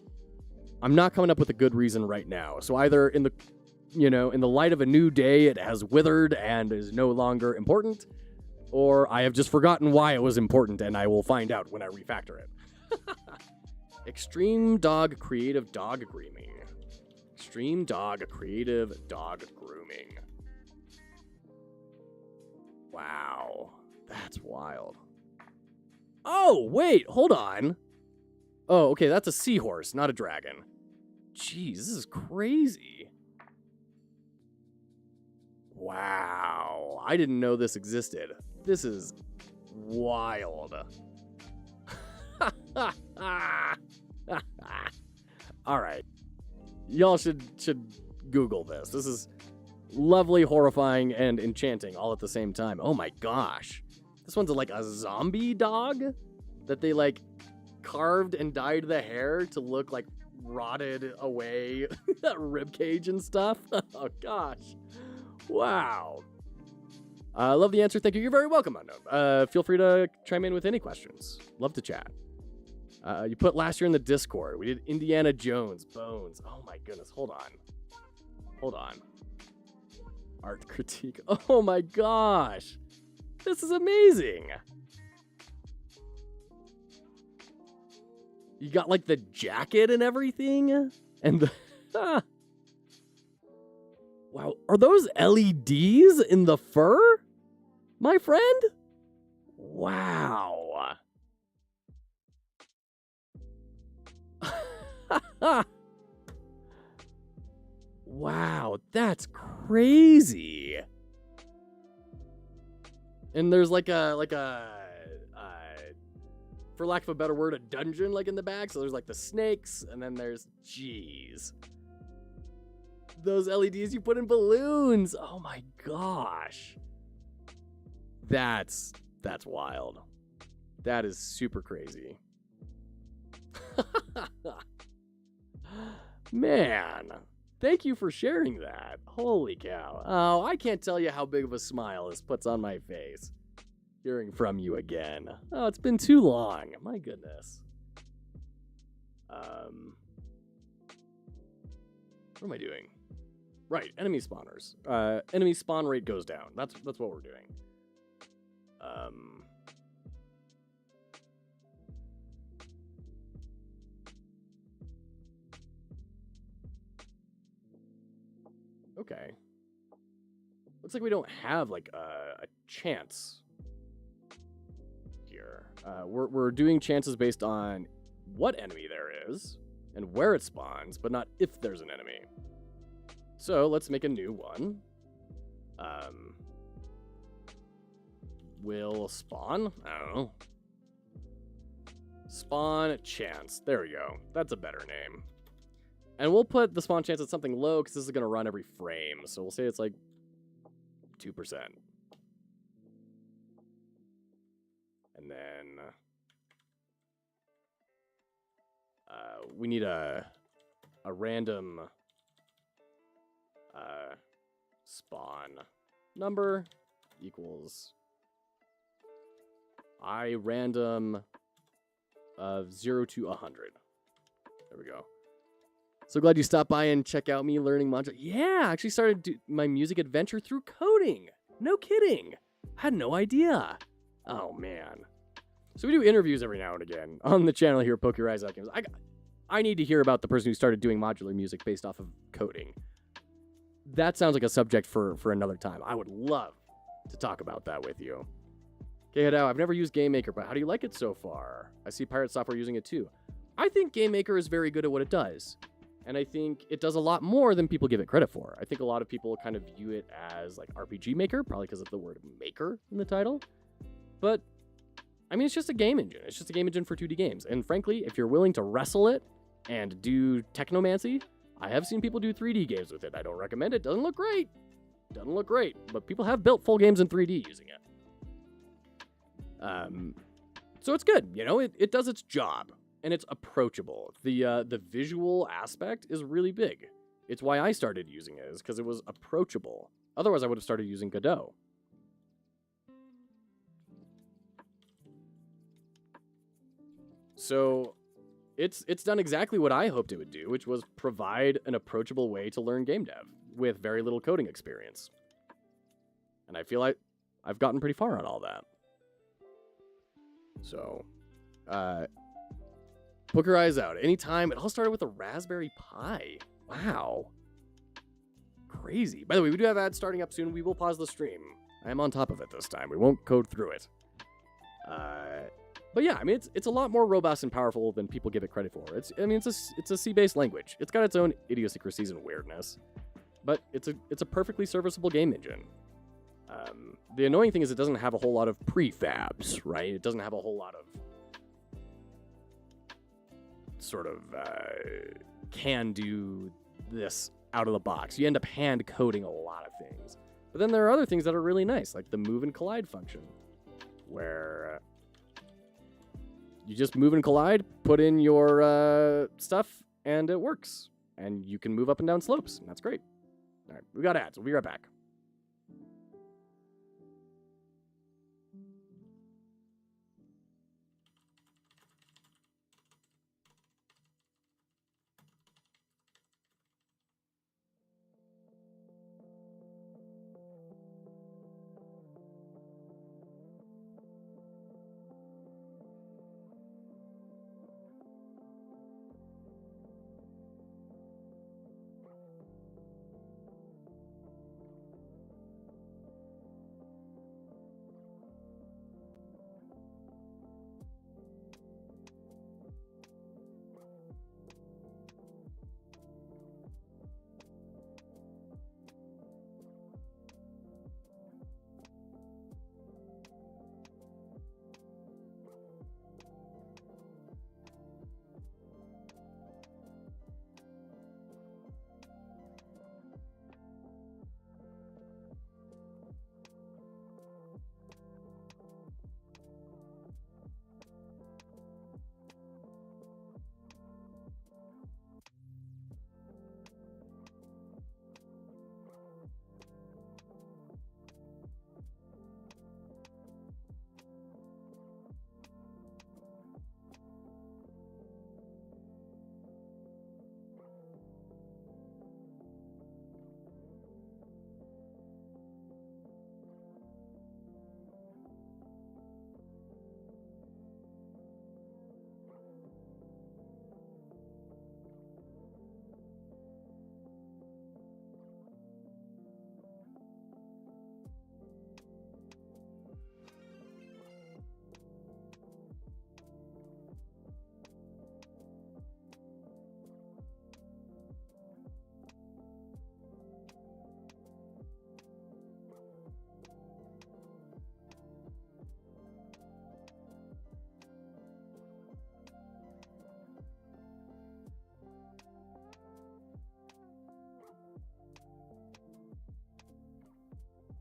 I'm not coming up with a good reason right now. So either in the light of a new day, it has withered and is no longer important, or I have just forgotten why it was important and I will find out when I refactor it. Extreme dog creative dog grooming. Extreme dog creative dog grooming. Wow, that's wild. Oh, wait, hold on. Oh, okay, that's a seahorse, not a dragon. Jeez, this is crazy. Wow, I didn't know this existed. This is wild. All right. Y'all should Google this. This is lovely, horrifying, and enchanting all at the same time. Oh my gosh. This one's like a zombie dog that they like carved and dyed the hair to look like rotted away rib cage and stuff. Oh gosh. Wow. I love the answer. Thank you. You're very welcome, Unknown. Feel free to chime in with any questions. Love to chat. You put last year in the Discord. We did Indiana Jones, Bones. Oh my goodness. Hold on. Art critique. Oh my gosh. This is amazing. You got like the jacket and everything. And the... Wow. Are those LEDs in the fur? My friend? Wow. Wow, that's crazy. And there's like a for lack of a better word, a dungeon like in the back. So there's like the snakes, and then there's, jeez, those LEDs you put in balloons. Oh my gosh. That's wild. That is super crazy. Man, thank you for sharing that. Holy cow. Oh, I can't tell you how big of a smile this puts on my face hearing from you again. Oh, it's been too long. My goodness. What am I doing? Right, enemy spawners. Enemy spawn rate goes down. That's what we're doing. Okay. Looks like we don't have like a chance here. We're doing chances based on what enemy there is and where it spawns, but not if there's an enemy. So let's make a new one. Will spawn? I don't know. Spawn chance. There we go. That's a better name. And we'll put the spawn chance at something low because this is going to run every frame. So we'll say it's like 2%. And then we need a random spawn number equals I random of 0 to 100. There we go. So glad you stopped by and check out me learning mantra. Yeah, I actually started my music adventure through coding. No kidding. I had no idea. Oh, man. So we do interviews every now and again on the channel here, Poke Your Eyes Out Games. I need to hear about the person who started doing modular music based off of coding. That sounds like a subject for another time. I would love to talk about that with you. Okay, Hidao, I've never used GameMaker, but how do you like it so far? I see Pirate Software using it too. I think GameMaker is very good at what it does. And I think it does a lot more than people give it credit for. I think a lot of people kind of view it as like RPG Maker, probably because of the word maker in the title. But, I mean, it's just a game engine. It's just a game engine for 2D games. And frankly, if you're willing to wrestle it and do technomancy, I have seen people do 3D games with it. I don't recommend it. Doesn't look great. Doesn't look great. But people have built full games in 3D using it. So it's good. You know, it does its job. And it's approachable. The visual aspect is really big. It's why I started using it, is because it was approachable. Otherwise, I would have started using Godot. So it's done exactly what I hoped it would do, which was provide an approachable way to learn game dev with very little coding experience. And I feel like I've gotten pretty far on all that. So, poke your eyes out. Anytime. It all started with a Raspberry Pi. Wow. Crazy. By the way, we do have ads starting up soon. We will pause the stream. I am on top of it this time. We won't code through it. But yeah, I mean, it's a lot more robust and powerful than people give it credit for. It's a C-based language. It's got its own idiosyncrasies and weirdness, but it's a perfectly serviceable game engine. The annoying thing is it doesn't have a whole lot of prefabs, right? It doesn't have a whole lot of sort of can do this out of the box. You end up hand coding a lot of things. But then there are other things that are really nice, like the move and collide function, where you just move and collide, put in your stuff, and it works. And you can move up and down slopes, and that's great. All right, we got ads. We'll be right back.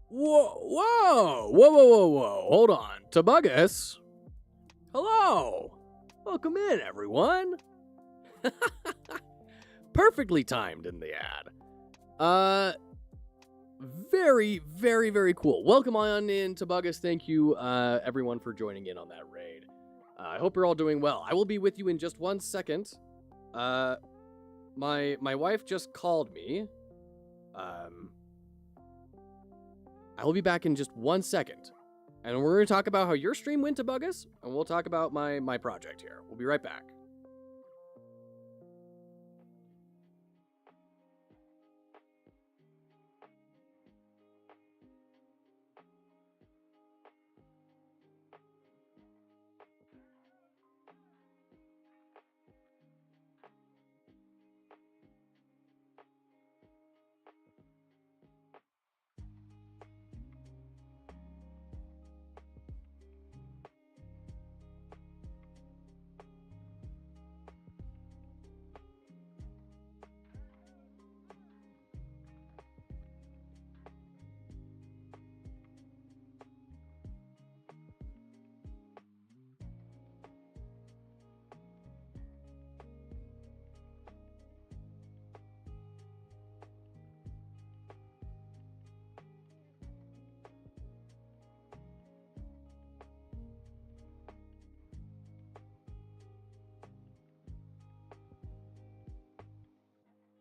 Whoa. Hold on. Tobuggus? Hello. Welcome in, everyone. Perfectly timed in the ad. Very, very, very cool. Welcome on in, Tobuggus. Thank you, everyone, for joining in on that raid. I hope you're all doing well. I will be with you in just 1 second. My wife just called me. I will be back in just 1 second. And we're going to talk about how your stream went to Buggus, and we'll talk about my project here. We'll be right back.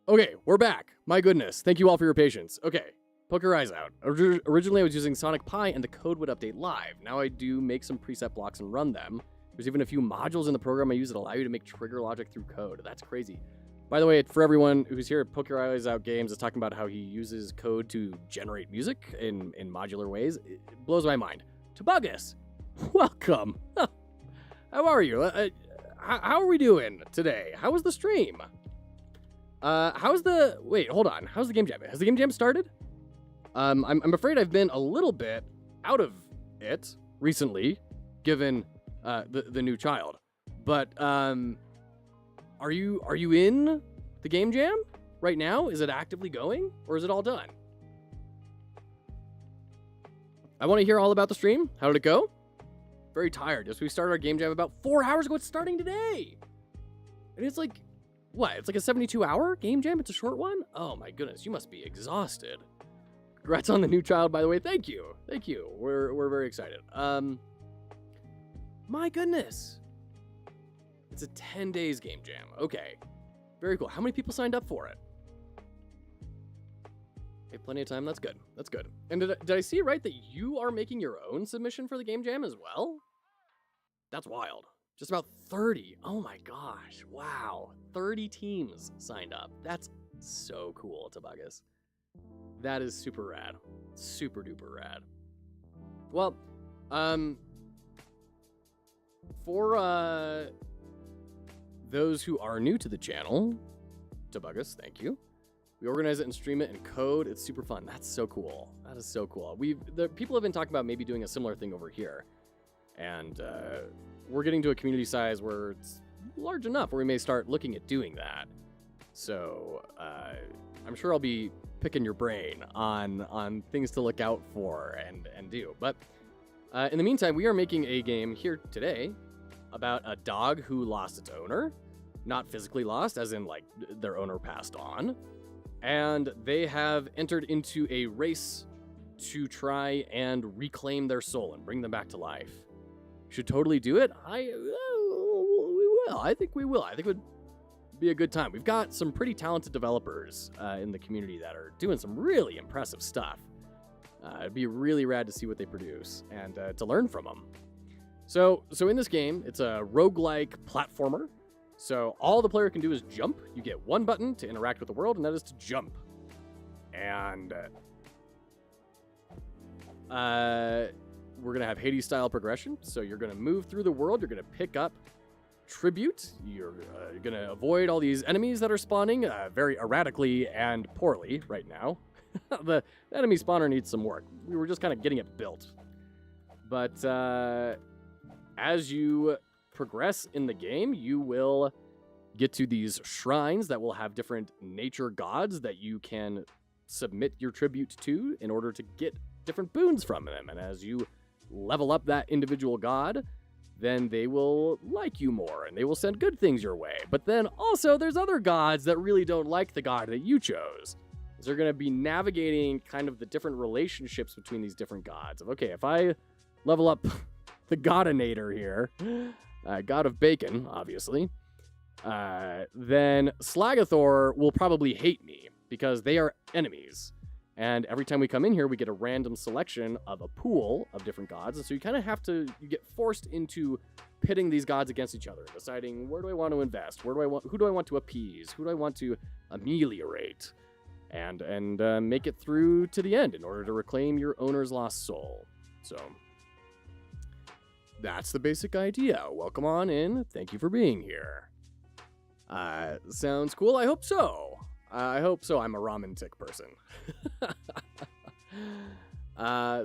Okay, we're back. My goodness. Thank you all for your patience. Okay, poke your eyes out. Originally, I was using Sonic Pi, and the code would update live. Now I do make some preset blocks and run them. There's even a few modules in the program I use that allow you to make trigger logic through code. That's crazy. By the way, for everyone who's here at Poke Your Eyes Out Games is talking about how he uses code to generate music in modular ways. It blows my mind. Tobuggus, welcome. How are you? How are we doing today? How was the stream? Wait, hold on. How's the game jam? Has the game jam started? I'm afraid I've been a little bit out of it recently, given the new child. But are you in the game jam right now? Is it actively going, or is it all done? I want to hear all about the stream. How did it go? Very tired. Just we started our game jam about 4 hours ago. It's starting today, and it's like. What? It's like a 72-hour game jam? It's a short one? Oh my goodness, you must be exhausted. Congrats on the new child, by the way. Thank you. Thank you. We're very excited. My goodness. It's a 10 days game jam. Okay. Very cool. How many people signed up for it? Okay, plenty of time. That's good. That's good. And did I see right that you are making your own submission for the game jam as well? That's wild. Just about 30. Oh my gosh. Wow. 30 teams signed up. That's so cool, Tobuggus. That is super rad. Super duper rad. Well, for those who are new to the channel, Tobuggus, thank you. We organize it and stream it in code. It's super fun. That's so cool. That is so cool. The people have been talking about maybe doing a similar thing over here. And we're getting to a community size where it's large enough where we may start looking at doing that. So I'm sure I'll be picking your brain on things to look out for and do. But in the meantime, we are making a game here today about a dog who lost its owner. Not physically lost, as in like their owner passed on. And they have entered into a race to try and reclaim their soul and bring them back to life. Should totally do it. We will. I think we will. I think it would be a good time. We've got some pretty talented developers in the community that are doing some really impressive stuff. It'd be really rad to see what they produce and to learn from them. So in this game, it's a roguelike platformer. So all the player can do is jump. You get one button to interact with the world, and that is to jump. And we're going to have Hades-style progression. So you're going to move through the world. You're going to pick up tribute. You're going to avoid all these enemies that are spawning very erratically and poorly right now. The enemy spawner needs some work. We were just kind of getting it built. But as you progress in the game, you will get to these shrines that will have different nature gods that you can submit your tribute to in order to get different boons from them. And as you level up that individual god, then they will like you more and they will send good things your way. But then also there's other gods that really don't like the god that you chose. So you're going to be navigating kind of the different relationships between these different gods. Okay, if I level up the Godinator here, god of bacon, obviously, then Slagathor will probably hate me because they are enemies. And every time we come in here, we get a random selection of a pool of different gods. And so you kind of have to, you get forced into pitting these gods against each other, deciding where do I want to invest? Who do I want to appease? Who do I want to ameliorate? And make it through to the end in order to reclaim your owner's lost soul. So that's the basic idea. Welcome on in. Thank you for being here. Sounds cool. I hope so. I'm a ramen-tic person.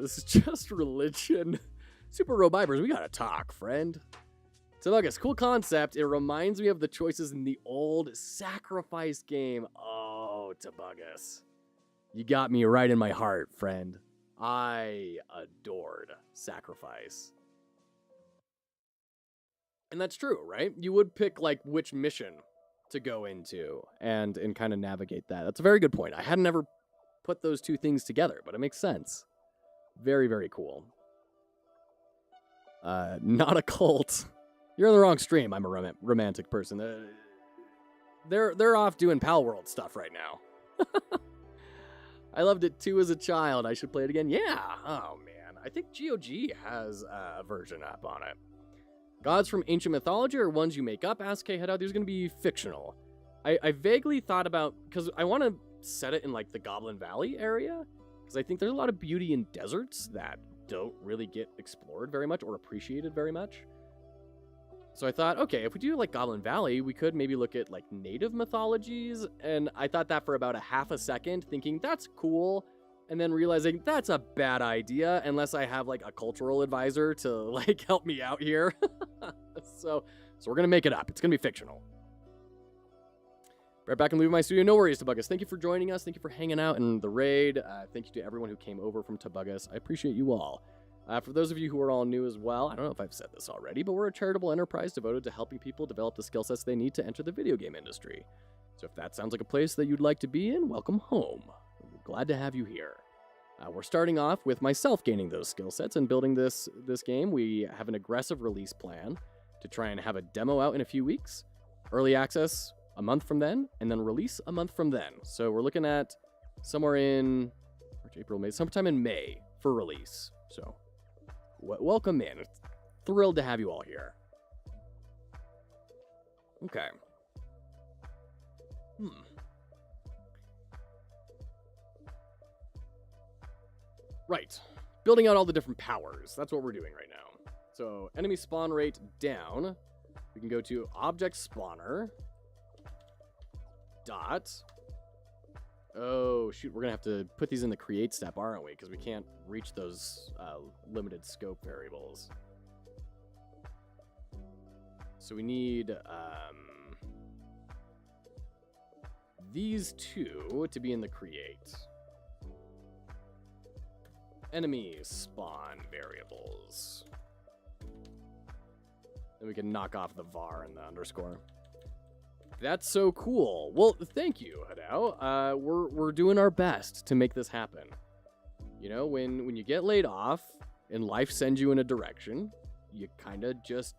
This is just religion. Super Robibers, we gotta talk, friend. Tubugus, cool concept. It reminds me of the choices in the old sacrifice game. Oh, Tubugus. You got me right in my heart, friend. I adored sacrifice. And that's true, right? You would pick, like, which mission to go into and kind of navigate that. That's a very good point. I hadn't ever put those two things together, but it makes sense. Very, very cool. Not a cult. You're in the wrong stream. I'm a romantic person. They're off doing Pal World stuff right now. I loved it too as a child. I should play it again. Yeah. Oh, man. I think GOG has a version up on it. Gods from ancient mythology or ones you make up? Ask K-Head out. These are going to be fictional. I vaguely thought about, because I want to set it in like the Goblin Valley area, because I think there's a lot of beauty in deserts that don't really get explored very much or appreciated very much. So I thought, okay, if we do like Goblin Valley, we could maybe look at like native mythologies. And I thought that for about a half a second, thinking that's cool. And then realizing that's a bad idea unless I have like a cultural advisor to like help me out here. So we're going to make it up. It's going to be fictional. Right back and leave my studio. No worries, Tubugus. Thank you for joining us. Thank you for hanging out in the raid. Thank you to everyone who came over from Tubugus. I appreciate you all. For those of you who are all new as well, I don't know if I've said this already, but we're a charitable enterprise devoted to helping people develop the skill sets they need to enter the video game industry. So if that sounds like a place that you'd like to be in, welcome home. We're glad to have you here. We're starting off with myself gaining those skill sets and building this game. We have an aggressive release plan to try and have a demo out in a few weeks, early access a month from then, and then release a month from then. So we're looking at somewhere in March, April, May, sometime in May for release. So welcome in. Thrilled to have you all here. Okay. Right. Building out all the different powers. That's what we're doing right now. So enemy spawn rate down. We can go to object spawner. Dot. Oh, shoot. We're going to have to put these in the create step, aren't we? Because we can't reach those limited scope variables. So we need these two to be in the create. Enemy spawn variables. Then we can knock off the var and the underscore. That's so cool. Well, thank you, Hidao. We're doing our best to make this happen. You know, when you get laid off and life sends you in a direction, you kind of just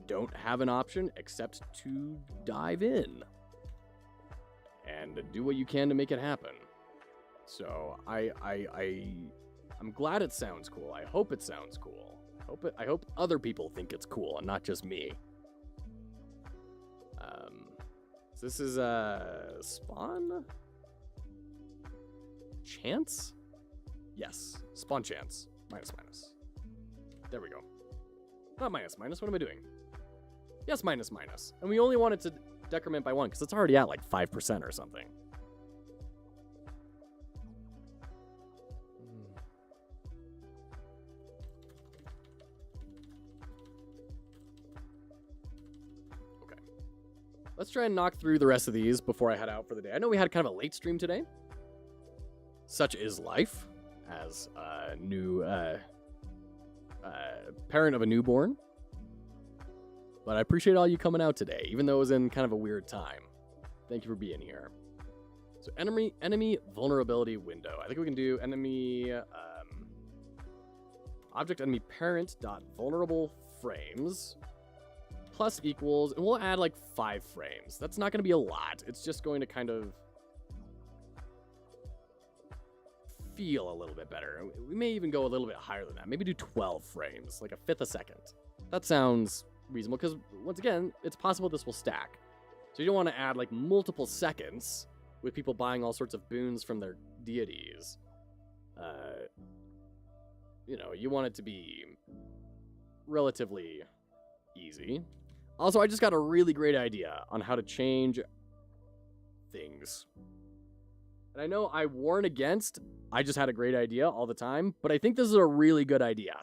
don't have an option except to dive in and do what you can to make it happen. So I'm glad it sounds cool. I hope it sounds cool. I hope other people think it's cool and not just me. So this is spawn chance? Yes, spawn chance. Minus. There we go. Not minus. What am I doing? Yes, minus. And we only want it to decrement by 1 because it's already at like 5% or something. Let's try and knock through the rest of these before I head out for the day. I know we had kind of a late stream today. Such is life as a new parent of a newborn. But I appreciate all you coming out today, even though it was in kind of a weird time. Thank you for being here. So enemy vulnerability window. I think we can do enemy object enemy parent dot vulnerable frames. Plus equals, and we'll add like 5 frames. That's not going to be a lot. It's just going to kind of feel a little bit better. We may even go a little bit higher than that. Maybe do 12 frames, like a fifth a second. That sounds reasonable because, once again, it's possible this will stack. So you don't want to add like multiple seconds with people buying all sorts of boons from their deities. You know, you want it to be relatively easy. Also, I just got a really great idea on how to change things. And I know I warn against, I just had a great idea all the time, but I think this is a really good idea.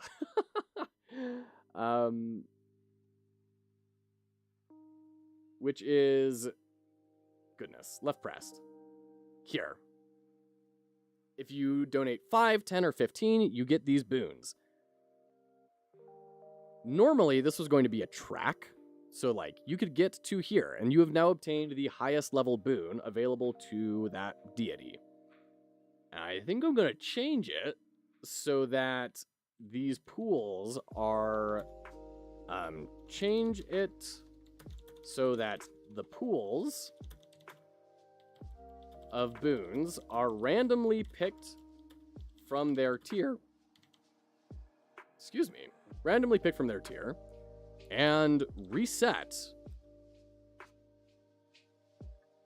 Which is, goodness, left pressed. Here. If you donate 5, 10, or 15, you get these boons. Normally, this was going to be a track. So, like, you could get to here, and you have now obtained the highest level boon available to that deity. And I think I'm going to change it so that these pools are... change it so that the pools of boons are randomly picked from their tier. Excuse me. Randomly picked from their tier. And reset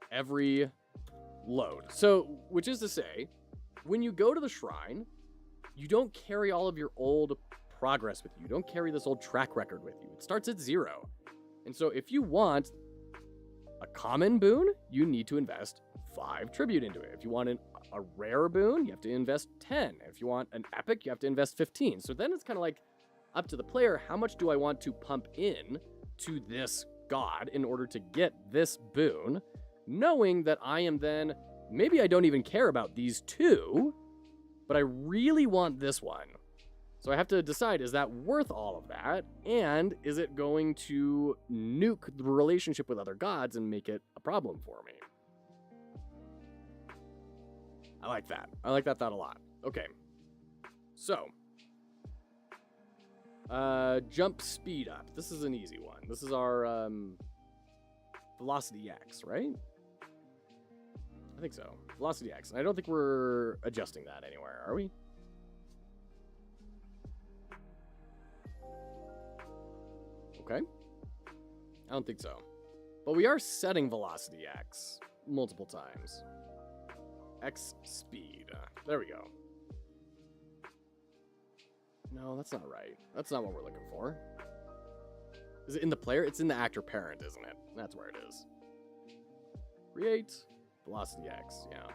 every load. So, which is to say, when you go to the shrine, you don't carry all of your old progress with you. You don't carry this old track record with you. It starts at 0. And so if you want a common boon, you need to invest 5 tribute into it. If you want a rare boon, you have to invest 10. If you want an epic, you have to invest 15. So then it's kind of like up to the player, how much do I want to pump in to this god in order to get this boon, knowing that I am then, maybe I don't even care about these 2, but I really want this one. So I have to decide, is that worth all of that? And is it going to nuke the relationship with other gods and make it a problem for me? I like that. I like that thought a lot. Okay. So, jump speed up. This is an easy one. This is our velocity X, right? I think so. Velocity X. And I don't think we're adjusting that anywhere, are we? Okay. I don't think so. But we are setting velocity X multiple times. X speed. There we go. No, that's not right. That's not what we're looking for. Is it in the player? It's in the actor parent, isn't it? That's where it is. Create velocity X, yeah.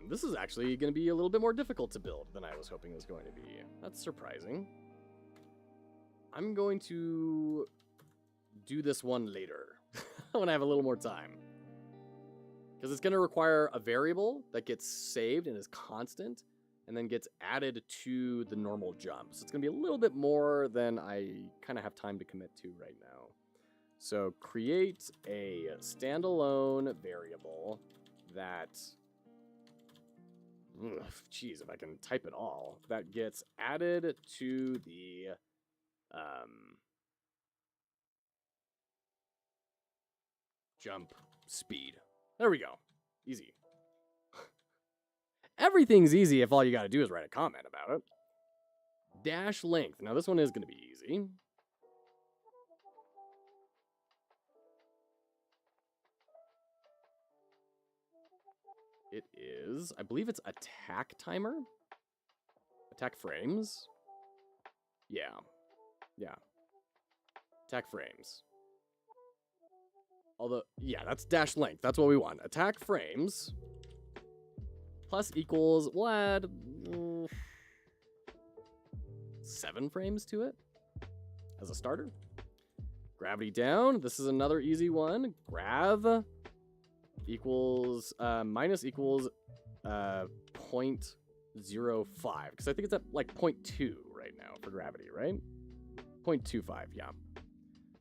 This is actually going to be a little bit more difficult to build than I was hoping it was going to be. That's surprising. I'm going to do this one later when I have a little more time. Because it's going to require a variable that gets saved and is constant and then gets added to the normal jump. So it's going to be a little bit more than I kind of have time to commit to right now. So create a standalone variable that, geez, if I can type it all, that gets added to the jump speed. There we go. Easy. Everything's easy if all you got to do is write a comment about it. Dash length. Now this one is going to be easy. It is, I believe it's attack timer. Attack frames. Yeah. Yeah. Attack frames. Although, yeah, that's dash length. That's what we want. Attack frames. Plus equals, we'll add 7 frames to it as a starter. Gravity down. This is another easy one. Grav equals, minus equals 0.05. Because I think it's at like 0.2 right now for gravity, right? 0.25, yeah.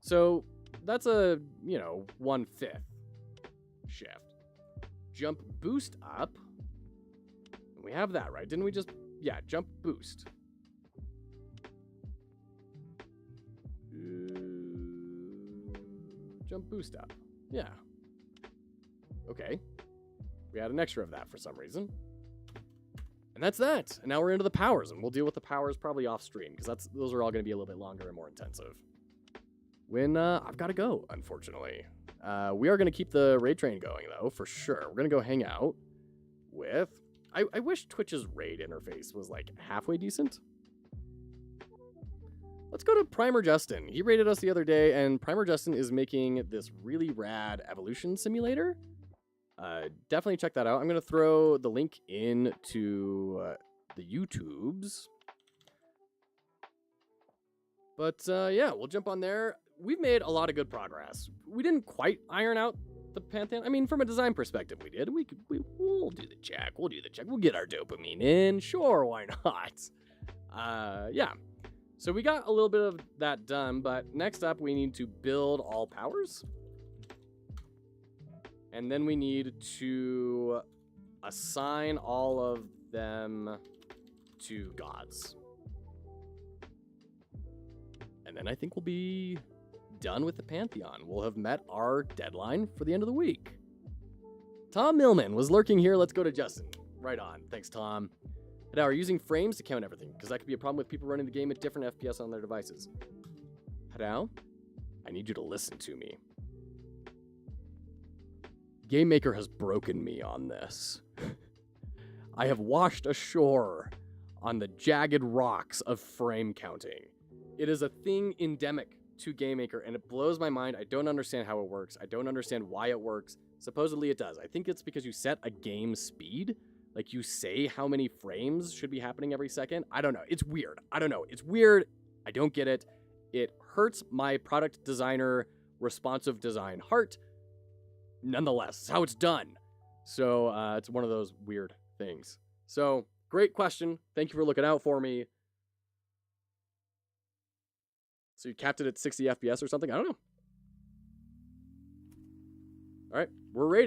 So that's a, 1/5 shift. Jump boost up. We have that, right? Didn't we just... Yeah, jump boost. Jump boost up. Yeah. Okay. We had an extra of that for some reason. And that's that. And now we're into the powers, and we'll deal with the powers probably off stream, because those are all going to be a little bit longer and more intensive. When I've got to go, unfortunately. We are going to keep the raid train going, though, for sure. We're going to go hang out with... I wish Twitch's raid interface was, like, halfway decent. Let's go to Primer Justin. He raided us the other day, and Primer Justin is making this really rad evolution simulator. Definitely check that out. I'm going to throw the link into the YouTubes. But, yeah, we'll jump on there. We've made a lot of good progress. We didn't quite iron out the Pantheon. I mean, from a design perspective, we did. We'll do the check. We'll do the check. We'll get our dopamine in. Sure, why not? Yeah. So we got a little bit of that done, but next up we need to build all powers. And then we need to assign all of them to gods. And then I think we'll be done with the Pantheon. We'll have met our deadline for the end of the week. Tom Millman was lurking here. Let's go to Justin. Right on. Thanks, Tom. Now, are you using frames to count everything? Because that could be a problem with people running the game at different FPS on their devices. Hadao, I need you to listen to me. GameMaker has broken me on this. I have washed ashore on the jagged rocks of frame counting. It is a thing endemic to GameMaker, and it blows my mind. I don't understand how it works. I don't understand why it works. Supposedly it does. I think it's because you set a game speed. Like, you say how many frames should be happening every second. I don't know. It's weird. I don't know. It's weird. I don't get it. It hurts my product designer responsive design heart. Nonetheless, it's how it's done. So it's one of those weird things. So, great question. Thank you for looking out for me. So you capped it at 60 FPS or something? I don't know. All right, we're rating.